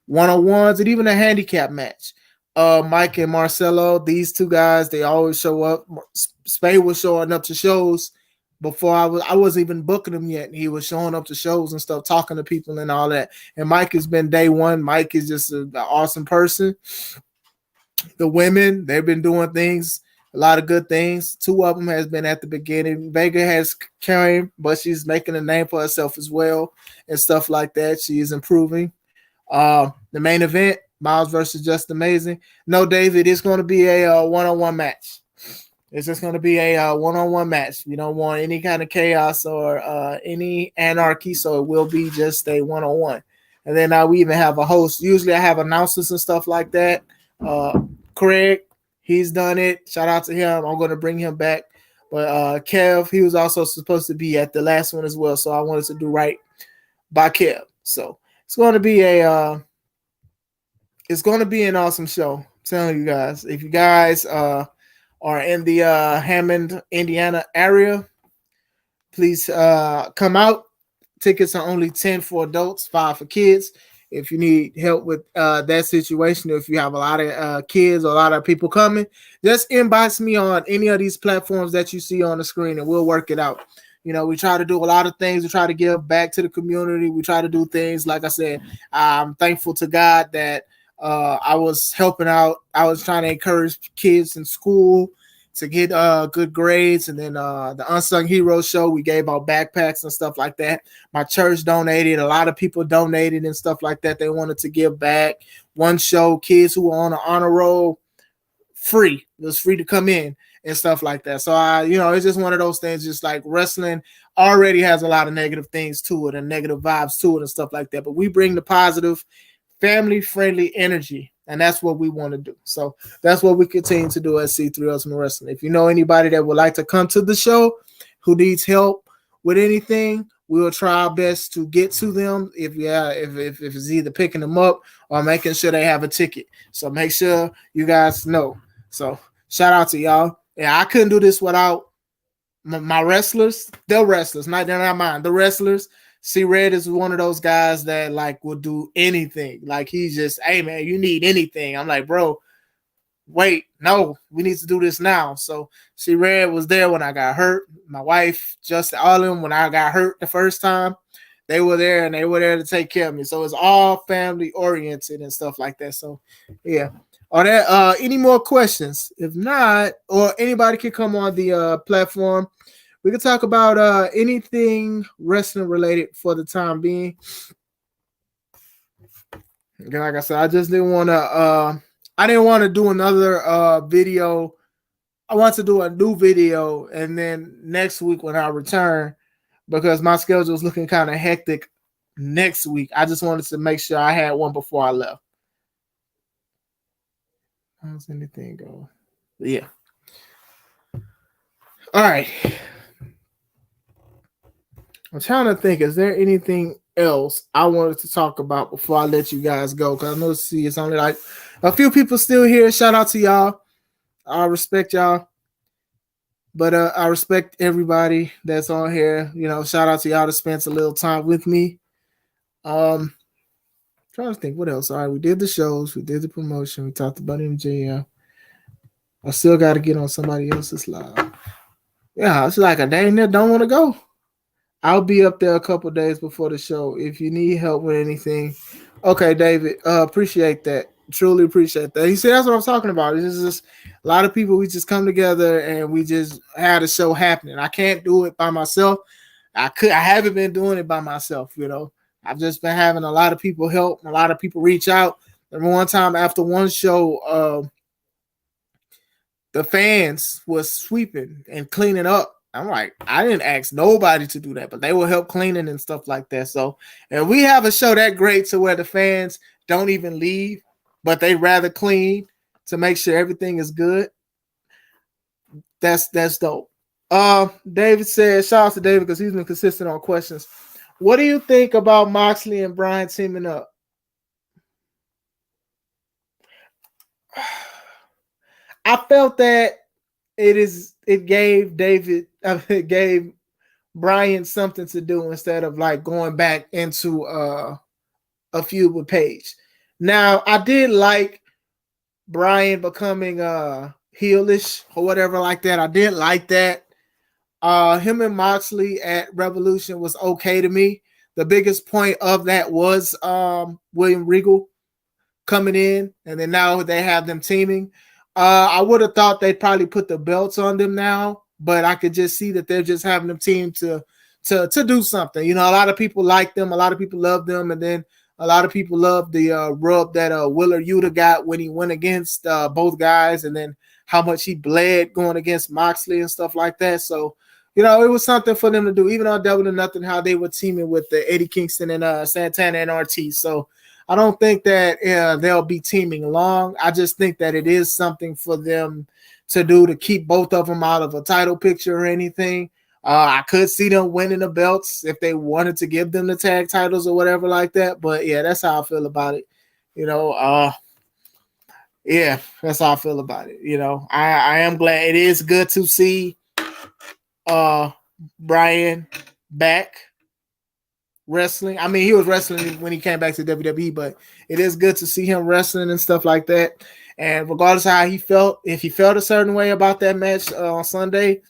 one-on-ones and even a handicap match. Mike and Marcelo, these two guys, they always show up. Spade was showing up to shows before I wasn't even booking him yet. He was showing up to shows and stuff, talking to people and all that. And Mike has been day one. Mike is just an awesome person. The women, they've been doing things, a lot of good things. Two of them has been at the beginning. Vega has came, but she's making a name for herself as well and stuff like that. She is improving. The main event, Miles versus Just Amazing. No, David, it's going to be a one-on-one match. It's just going to be a one-on-one match. We don't want any kind of chaos or any anarchy, so it will be just a one-on-one. And then now we even have a host. Usually I have announcers and stuff like that. Craig, he's done it. Shout out to him. I'm going to bring him back. But Kev, he was also supposed to be at the last one as well, so I wanted to do right by Kev. So it's going to be an awesome show. I'm telling you guys. If you guys are in the Hammond, Indiana area, please come out. Tickets are only $10 for adults, $5 for kids. If you need help with that situation, if you have a lot of kids or a lot of people coming, just inbox me on any of these platforms that you see on the screen, and we'll work it out. We try to do a lot of things. We try to give back to the community. We try to do things. Like I said, I'm thankful to God that I was helping out. I was trying to encourage kids in school to get good grades. And then the Unsung Heroes show, we gave out backpacks and stuff like that. My church donated. A lot of people donated and stuff like that. They wanted to give back. One show, kids who were on an honor roll, free. It was free to come in and stuff like that. So it's just one of those things. Just like wrestling already has a lot of negative things to it and negative vibes to it and stuff like that. But we bring the positive, family-friendly energy. And that's what we want to do. So that's what we continue to do at C3 Ultimate Wrestling. If you know anybody that would like to come to the show who needs help with anything, we will try our best to get to them. If it's either picking them up or making sure they have a ticket. So make sure you guys know. So shout out to y'all. Yeah, I couldn't do this without my wrestlers. They're wrestlers, they're not mine. The wrestlers. C Red is one of those guys that like will do anything. Like he's just, hey man, you need anything. I'm like, bro, wait, no, we need to do this now. So C Red was there when I got hurt. My wife, Justin, all of them, when I got hurt the first time, they were there and they were there to take care of me. So it's all family oriented and stuff like that. So yeah. Are there any more questions? If not, or anybody can come on the platform. We can talk about anything wrestling related for the time being. Again, like I said, I just didn't want to. I didn't want to do another video. I want to do a new video, and then next week when I return, because my schedule is looking kind of hectic next week. I just wanted to make sure I had one before I left. How's anything go? Yeah. All right. I'm trying to think, is there anything else I wanted to talk about before I let you guys go? Because I know it's only like a few people still here. Shout out to y'all. I respect y'all. But I respect everybody that's on here. Shout out to y'all that spent a little time with me. Trying to think what else. All right, we did the shows. We did the promotion. We talked about MJF. I still got to get on somebody else's live. Yeah, it's like a dang there don't want to go. I'll be up there a couple days before the show. If you need help with anything. Okay, David, appreciate that. Truly appreciate that. He said that's what I'm talking about. It's just a lot of people, we just come together and we just had a show happening. I can't do it by myself. I haven't been doing it by myself, I've just been having a lot of people help, a lot of people reach out. And one time after one show, the fans was sweeping and cleaning up. I'm like, I didn't ask nobody to do that, but they will help cleaning and stuff like that. So, and we have a show that great to where the fans don't even leave, but they rather clean to make sure everything is good. That's dope. David says, shout out to David because he's been consistent on questions. What do you think about Moxley and Bryan teaming up? I felt that it gave Bryan something to do instead of like going back into a feud with Paige. Now, I did like Bryan becoming heelish or whatever like that. I did like that. Him and Moxley at Revolution was okay to me. The biggest point of that was William Regal coming in, and then now they have them teaming. I would have thought they'd probably put the belts on them now, but I could just see that they're just having them team to do something. A lot of people like them, a lot of people love them, and then a lot of people love the rub that Wheeler Yuta got when he went against both guys, and then how much he bled going against Moxley and stuff like that. So, it was something for them to do, even on Double or Nothing, how they were teaming with Eddie Kingston and Santana and Ortiz. So I don't think that they'll be teaming long. I just think that it is something for them to do to keep both of them out of a title picture or anything. I could see them winning the belts if they wanted to give them the tag titles or whatever like that. But yeah, that's how I feel about it. Yeah, that's how I feel about it. I am glad. It is good to see Bryan back wrestling. I mean, he was wrestling when he came back to WWE, but it is good to see him wrestling and stuff like that. And regardless of how he felt, if he felt a certain way about that match on Sunday,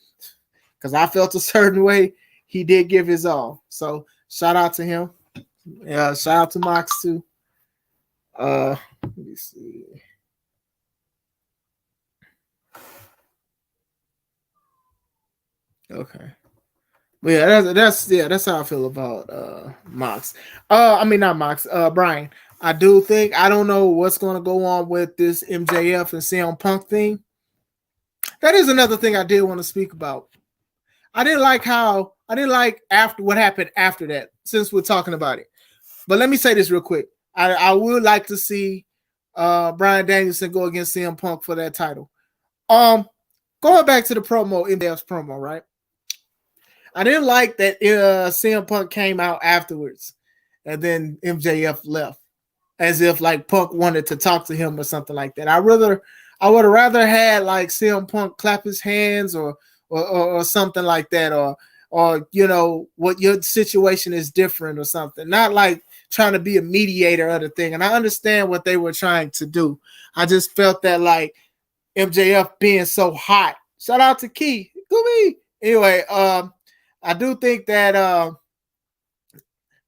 because I felt a certain way, he did give his all. So shout out to him. Yeah, shout out to Mox too. Let me see. Okay. But yeah, that's how I feel about Mox. I mean not Mox, Brian. I do think I don't know what's gonna go on with this MJF and CM Punk thing. That is another thing I did want to speak about. I didn't like after what happened after that, since we're talking about it. But let me say this real quick. I would like to see Bryan Danielson go against CM Punk for that title. Going back to the promo, MJF's promo, right? I didn't like that CM Punk came out afterwards, and then MJF left, as if like Punk wanted to talk to him or something like that. I would have rather had like CM Punk clap his hands or something like that, or you know what your situation is different or something. Not like trying to be a mediator of the thing. And I understand what they were trying to do. I just felt that like MJF being so hot. Shout out to Key. Gooby. Anyway, I do think that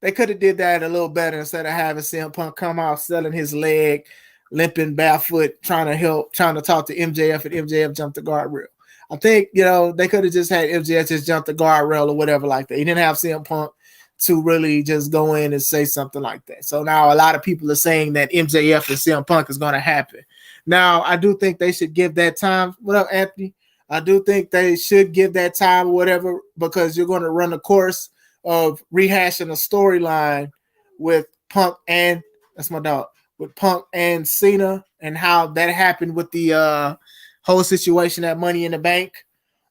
they could have did that a little better instead of having CM Punk come out selling his leg, limping barefoot, trying to talk to MJF, and MJF jumped the guardrail. I think, you know, they could have just had MJF just jump the guardrail or whatever like that. He didn't have CM Punk to really just go in and say something like that. So now a lot of people are saying that MJF and CM Punk is going to happen. Now, I do think they should give that time. What up, Anthony? I do think they should give that time or whatever, because you're going to run the course of rehashing a storyline with Punk and that's my dog, with Punk and Cena, and how that happened with the whole situation at Money in the Bank.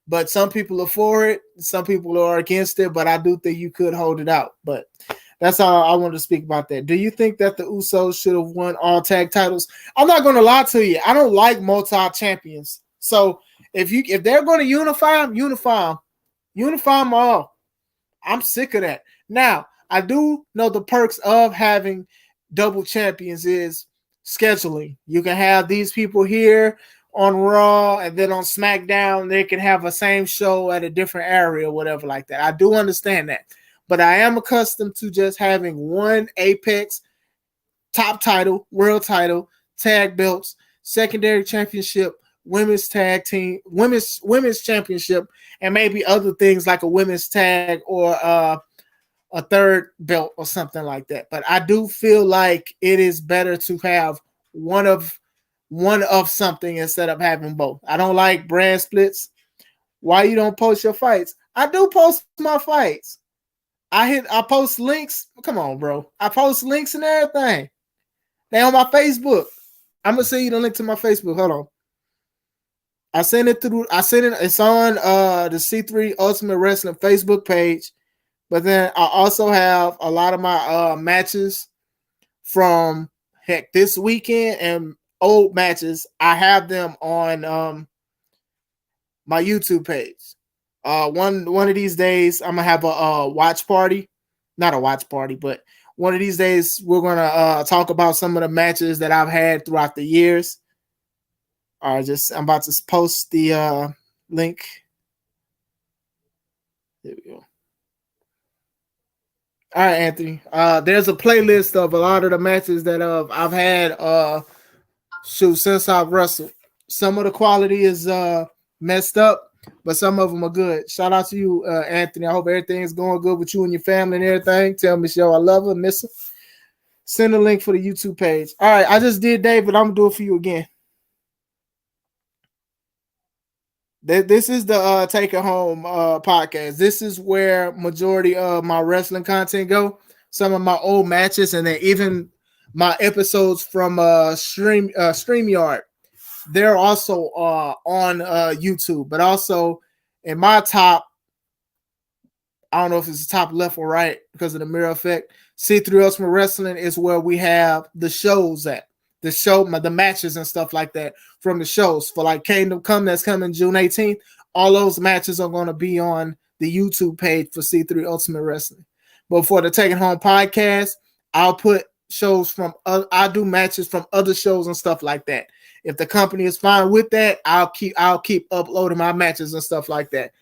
But some people are for it, some people are against it, but I do think you could hold it out. But that's all I wanted to speak about that. Do you think that the Usos should have won all tag titles? I'm not going to lie to you. I don't like multi-champions. So if they're going to unify them all. I'm sick of that. Now, I do know the perks of having double champions is scheduling. You can have these people here on Raw, and then on SmackDown, they can have a same show at a different area or whatever like that. I do understand that. But I am accustomed to just having one Apex top title, world title, tag belts, secondary championship, women's tag team, women's championship, and maybe other things like a women's tag or a third belt or something like that. But I do feel like it is better to have one of something instead of having both. I don't like brand splits. Why you don't post your fights? I do post my fights. I post links. Come on, bro. I post links and everything. They on my Facebook. I'm gonna send you the link to my Facebook. Hold on. I sent it. It's on the C3 Ultimate Wrestling Facebook page. But then I also have a lot of my matches from this weekend and old matches. I have them on my YouTube page. One of these days I'm gonna have a watch party. Not a watch party, but one of these days we're gonna talk about some of the matches that I've had throughout the years. I'm about to post the link. There we go. All right, Anthony. There's a playlist of a lot of the matches that I've had since I've wrestled. Some of the quality is messed up, but some of them are good. Shout out to you, Anthony. I hope everything's going good with you and your family and everything. Tell Michelle I love her, miss her. Send a link for the YouTube page. All right, I just did David. I'm gonna do it for you again. This is the Take It Home podcast. This is where majority of my wrestling content go. Some of my old matches, and then even my episodes from StreamYard. They're also on YouTube, but also in my top, I don't know if it's the top left or right because of the mirror effect. C3 Ultimate Wrestling is where we have the shows at. The matches and stuff like that from the shows for like Kingdom Come that's coming June 18th. All those matches are going to be on the YouTube page for C3 Ultimate Wrestling. But for the Take It Home podcast, I'll put shows from I do matches from other shows and stuff like that. If the company is fine with that, I'll keep uploading my matches and stuff like that.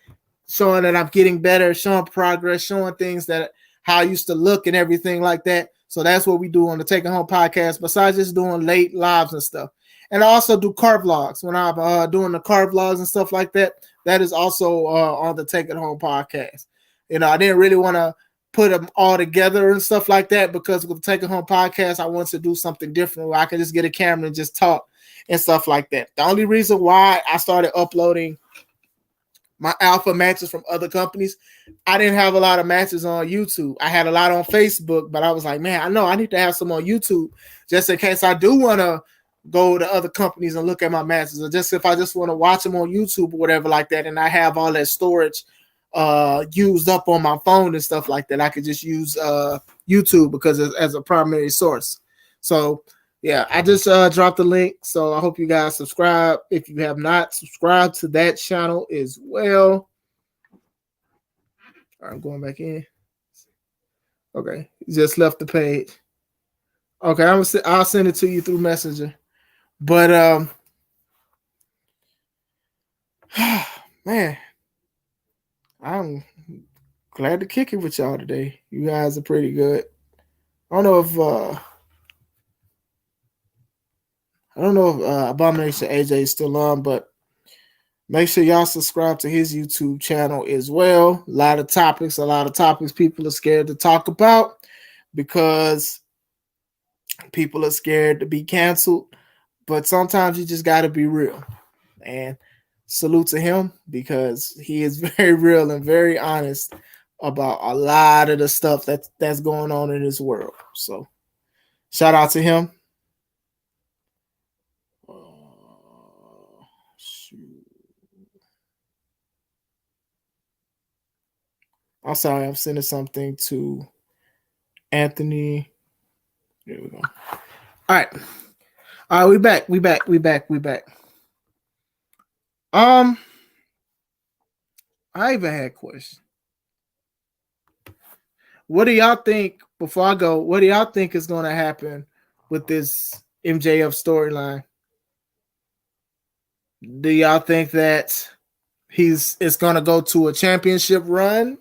showing that I'm getting better, showing progress, showing things that how I used to look and everything like that. So that's what we do on the Take It Home podcast, besides just doing late lives and stuff. And I also do car vlogs when I'm doing the car vlogs and stuff like that. That is also on the Take It Home podcast. I didn't really want to put them all together and stuff like that, because with the Take It Home podcast, I wanted to do something different where I could just get a camera and just talk and stuff like that. The only reason why I started uploading my alpha matches from other companies, I didn't have a lot of matches on YouTube. I had a lot on Facebook, but I was like, man, I know I need to have some on YouTube just in case I do want to go to other companies and look at my matches, or just if I just want to watch them on YouTube or whatever like that, and I have all that storage used up on my phone and stuff like that, I could just use YouTube because as a primary source. So yeah, I just dropped the link, so I hope you guys subscribe if you have not subscribed to that channel as well. All right, I'm going back in. Okay, just left the page. Okay, I'll send it to you through Messenger. But man, I'm glad to kick it with y'all today. You guys are pretty good. I don't know if Abomination AJ is still on, but make sure y'all subscribe to his YouTube channel as well. A lot of topics people are scared to talk about because people are scared to be canceled. But sometimes you just got to be real. And salute to him, because he is very real and very honest about a lot of the stuff that's going on in this world. So shout out to him. I'm sorry, I'm sending something to Anthony. There we go. All right, we back. I even had a question. What do y'all think, before I go, what do y'all think is going to happen with this MJF storyline? Do y'all think that it's going to go to a championship run?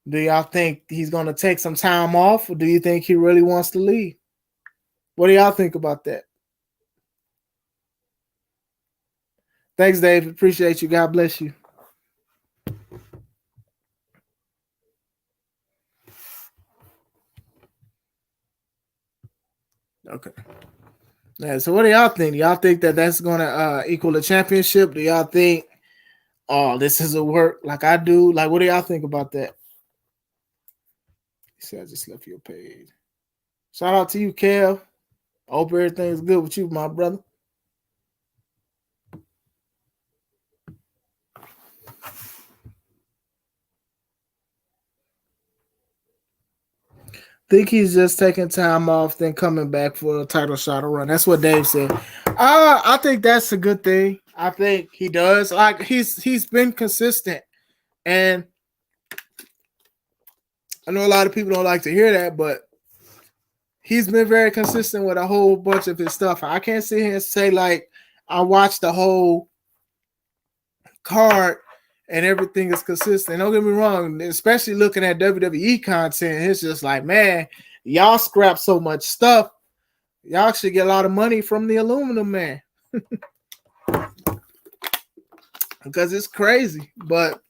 Do y'all think he's going to take some time off, or do you think he really wants to leave? What do y'all think about that? Thanks, Dave. Appreciate you. God bless you. Okay. Yeah, so what do y'all think? Do y'all think that that's going to equal a championship? Do y'all think, oh, this is a work like I do? Like, what do y'all think about that? See, I just left your page. Shout out to you, Kev. I hope everything's good with you, my brother. Think he's just taking time off, then coming back for a title shot or run. That's what Dave said. I think that's a good thing. I think he does. Like he's been consistent, and I know a lot of people don't like to hear that, but he's been very consistent with a whole bunch of his stuff. I can't sit here and say like I watched the whole card and everything is consistent. Don't get me wrong, especially looking at WWE content, it's just like, man, y'all scrap so much stuff. Y'all should get a lot of money from the Aluminum Man. Because it's crazy. But,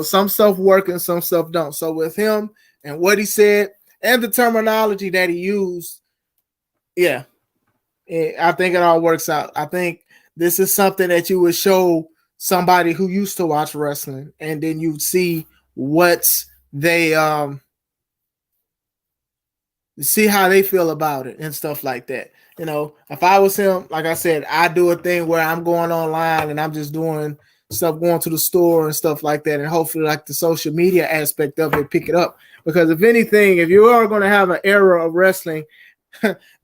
some stuff work and some stuff don't. So with him and what he said and the terminology that he used, yeah, I think it all works out. I think this is something that you would show somebody who used to watch wrestling, and then you'd see what they see how they feel about it and stuff like that. If I was him, like I said, I do a thing where I'm going online and I'm just doing stuff, going to the store and stuff like that, and hopefully like the social media aspect of it pick it up. Because if anything, if you are going to have an era of wrestling,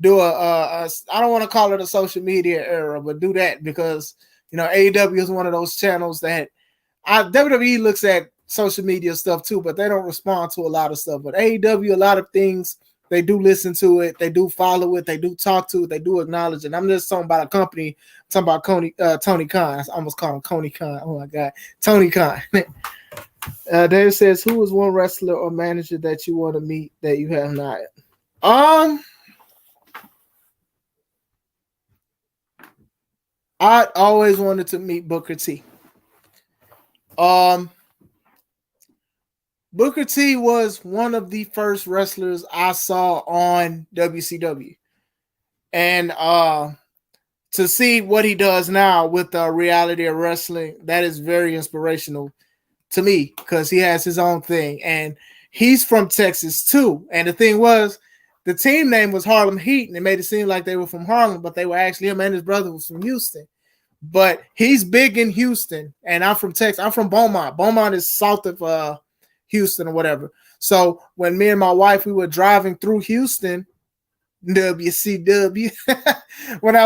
do I don't want to call it a social media era, but do that, because AEW is one of those channels that WWE looks at social media stuff too, but they don't respond to a lot of stuff. But AEW, a lot of things they do listen to it, they do follow it, they do talk to it, they do acknowledge it. I'm just talking about a company, talking about Tony Khan. I almost call him Coney Khan. Oh my God, Tony Khan. David says, who is one wrestler or manager that you want to meet that you have not? I always wanted to meet Booker T. Booker T was one of the first wrestlers I saw on WCW. And to see what he does now with the reality of wrestling, that is very inspirational to me because he has his own thing. And he's from Texas too. And the thing was, the team name was Harlem Heat, and it made it seem like they were from Harlem, but they were actually, him and his brother was from Houston. But he's big in Houston, and I'm from Texas. I'm from Beaumont. Beaumont is south of Houston or whatever. So when me and my wife, we were driving through Houston, WCW, when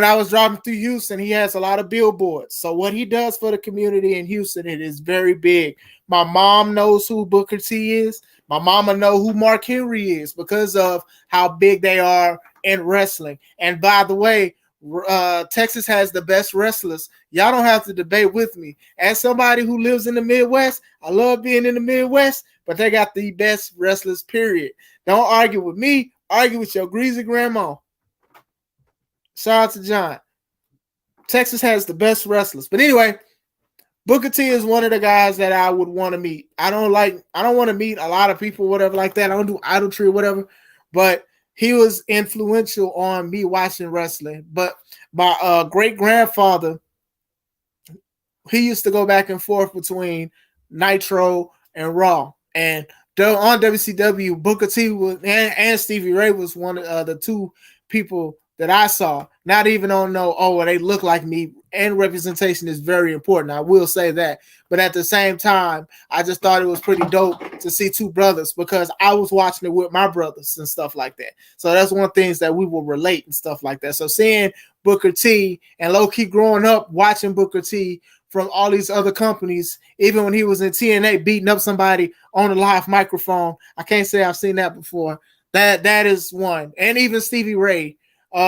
I was driving through Houston, he has a lot of billboards. So what he does for the community in Houston, it is very big. My mom knows who Booker T is. My mama know who Mark Henry is because of how big they are in wrestling. And by the way, Texas has the best wrestlers. Y'all don't have to debate with me. As somebody who lives in the Midwest, I love being in the Midwest, but they got the best wrestlers, period. Don't argue with me. Argue with your greasy grandma. Shout out to John. Texas has the best wrestlers. But anyway, Booker T is one of the guys that I would want to meet. I don't want to meet a lot of people, whatever like that. I don't do idolatry or whatever, but he was influential on me watching wrestling. But my great-grandfather, he used to go back and forth between Nitro and Raw. And on WCW, Booker T was, and Stevie Ray was one of the two people that I saw. Not even on well, they look like me, and representation is very important. I will say that. But at the same time, I just thought it was pretty dope to see two brothers because I was watching it with my brothers and stuff like that. So that's one of the things that we will relate and stuff like that. So seeing Booker T and low-key growing up watching Booker T from all these other companies, even when he was in TNA beating up somebody on a live microphone, I can't say I've seen that before. That is one. And even Stevie Ray.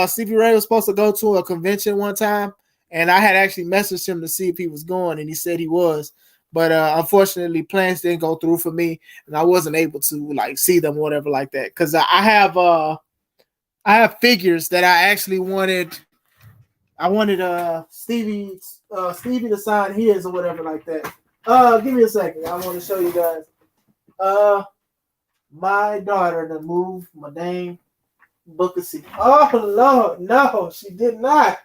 Stevie Ray was supposed to go to a convention one time, and I had actually messaged him to see if he was going, and he said he was. But unfortunately, plans didn't go through for me, and I wasn't able to see them or whatever like that. Because I have figures that I actually wanted. I wanted Stevie to sign his or whatever like that. Give me a second. I want to show you guys. My daughter to move my name. Booker T. Oh Lord, no, she did not.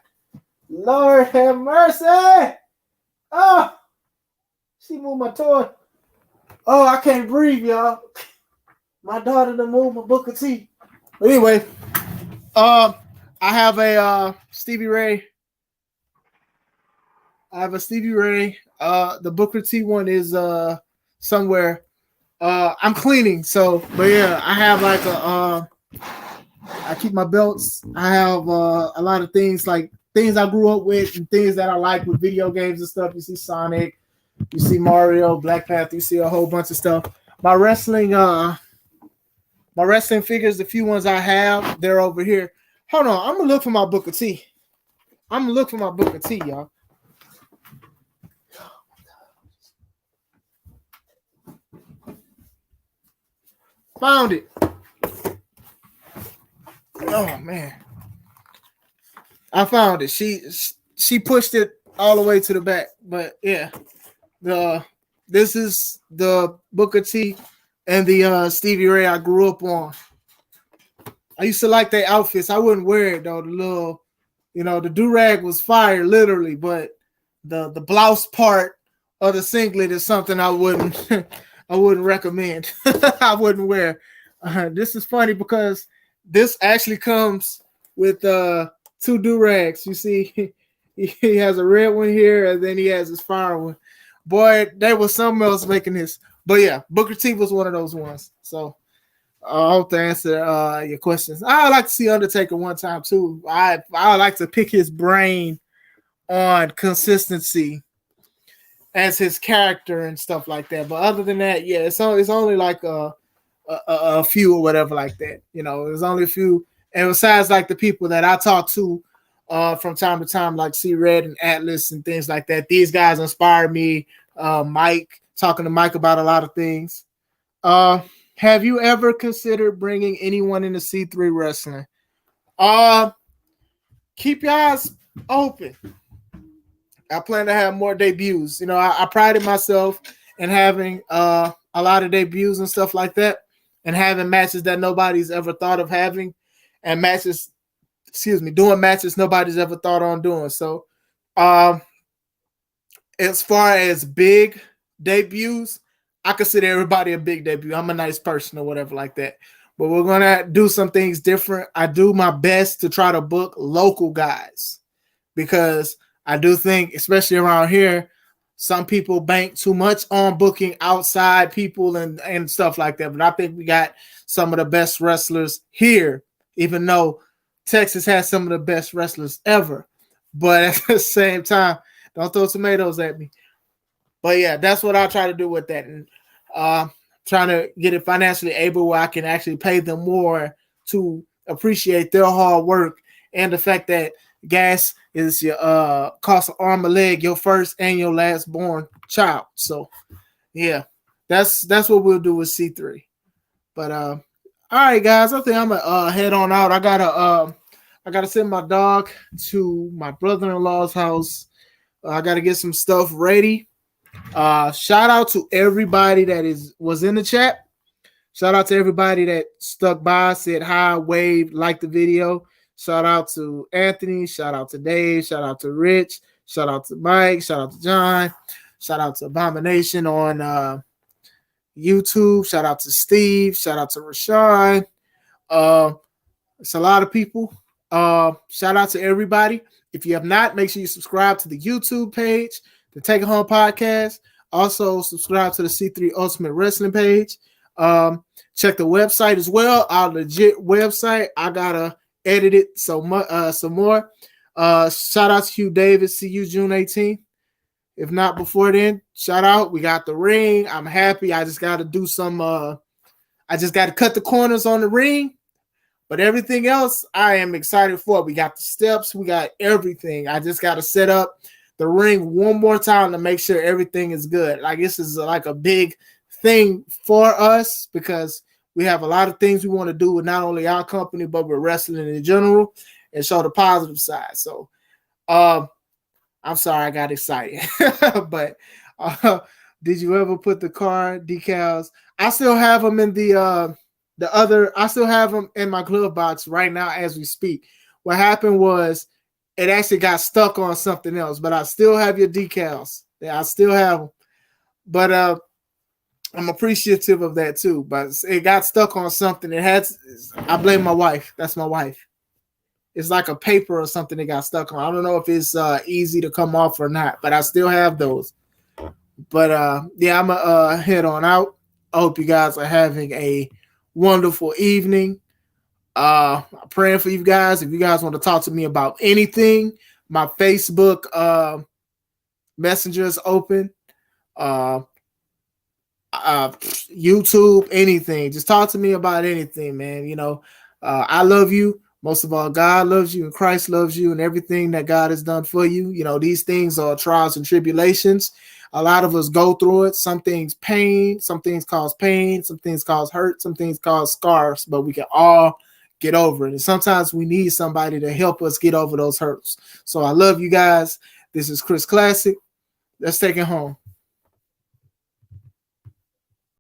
Lord have mercy. Oh, she moved my toy. Oh, I can't breathe, y'all. My daughter to move my Booker T. But anyway, I have a Stevie Ray. I have a Stevie Ray. The Booker T one is somewhere. I'm cleaning, but yeah, I have I keep my belts. I have a lot of things things I grew up with and things that I like with video games and stuff. You see Sonic, you see Mario, Black Panther, you see a whole bunch of stuff. My wrestling figures, the few ones I have, they're over here. Hold on, I'm gonna look for my Booker T. Y'all. Found it. Oh man, I found it. She pushed it all the way to the back, but yeah, this is the Booker T and the Stevie Ray I grew up on. I used to like their outfits. I wouldn't wear it though. The little, the do-rag was fire, literally, but the blouse part of the singlet is something I wouldn't I wouldn't recommend. I wouldn't wear. This is funny because this actually comes with two do-rags. You see, he has a red one here, and then he has his fire one. Boy, there was something else making this. But yeah, Booker T was one of those ones. So I hope to answer your questions. I like to see Undertaker one time too. I like to pick his brain on consistency as his character and stuff like that. But other than that, yeah, it's only like a few or whatever like that. You know, there's only a few. And besides, like the people that I talk to from time to time, like C Red and Atlas and things like that, these guys inspire me. Mike, talking to Mike about a lot of things. Have you ever considered bringing anyone into C3 wrestling? Keep your eyes open. I plan to have more debuts. You know, I prided myself in having a lot of debuts and stuff like that, and having matches that nobody's ever thought of having, and matches, doing matches nobody's ever thought on doing. So, as far as big debuts, I consider everybody a big debut. I'm a nice person or whatever like that. But we're going to do some things different. I do my best to try to book local guys because I do think, especially around here, some people bank too much on booking outside people and stuff like that. But I think we got some of the best wrestlers here, even though Texas has some of the best wrestlers ever. But at the same time, don't throw tomatoes at me. But yeah, that's what I try to do with that. And trying to get it financially able where I can actually pay them more to appreciate their hard work and the fact that gas is your cost an arm, a leg, your first and your last born child. So yeah, that's what we'll do with C3. But all right, guys, I think I'm gonna head on out. I gotta send my dog to my brother-in-law's house. I gotta get some stuff ready. Shout out to everybody that was in the chat. Shout out to everybody that stuck by, said hi, waved, liked the video. Shout out to Anthony. Shout out to Dave. Shout out to Rich. Shout out to Mike. Shout out to John. Shout out to Abomination on YouTube. Shout out to Steve. Shout out to Rashawn. It's a lot of people. Shout out to everybody. If you have not, make sure you subscribe to the YouTube page, the Take It Home podcast. Also, subscribe to the C3 Ultimate Wrestling page. Check the website as well. Our legit website. I gotta edit it some more. Shout out to Hugh Davis. See you June 18th. If not before then, shout out. We got the ring. I'm happy. I just gotta do some. I just gotta cut the corners on the ring. But everything else, I am excited for. We got the steps. We got everything. I just gotta set up the ring one more time to make sure everything is good. Like this is like a big thing for us because we have a lot of things we want to do with not only our company, but with wrestling in general and show the positive side. So I'm sorry I got excited. But did you ever put the car decals? I still have them in I still have them in my glove box right now as we speak. What happened was it actually got stuck on something else, but I still have your decals. Yeah, I still have them. But I'm appreciative of that too. But it got stuck on something. I blame my wife. That's my wife. It's like a paper or something that got stuck on. I don't know if it's easy to come off or not, but I still have those. But yeah, I'm gonna head on out. I hope you guys are having a wonderful evening. I'm praying for you guys. If you guys want to talk to me about anything, my Facebook Messenger is open. YouTube, anything. Just talk to me about anything, man. You know, I love you. Most of all, God loves you and Christ loves you and everything that God has done for you. You know, these things are trials and tribulations. A lot of us go through it. Some things pain, some things cause pain, some things cause hurt, some things cause scars, but we can all get over it. And sometimes we need somebody to help us get over those hurts. So I love you guys. This is Chris Classic. Let's take it home.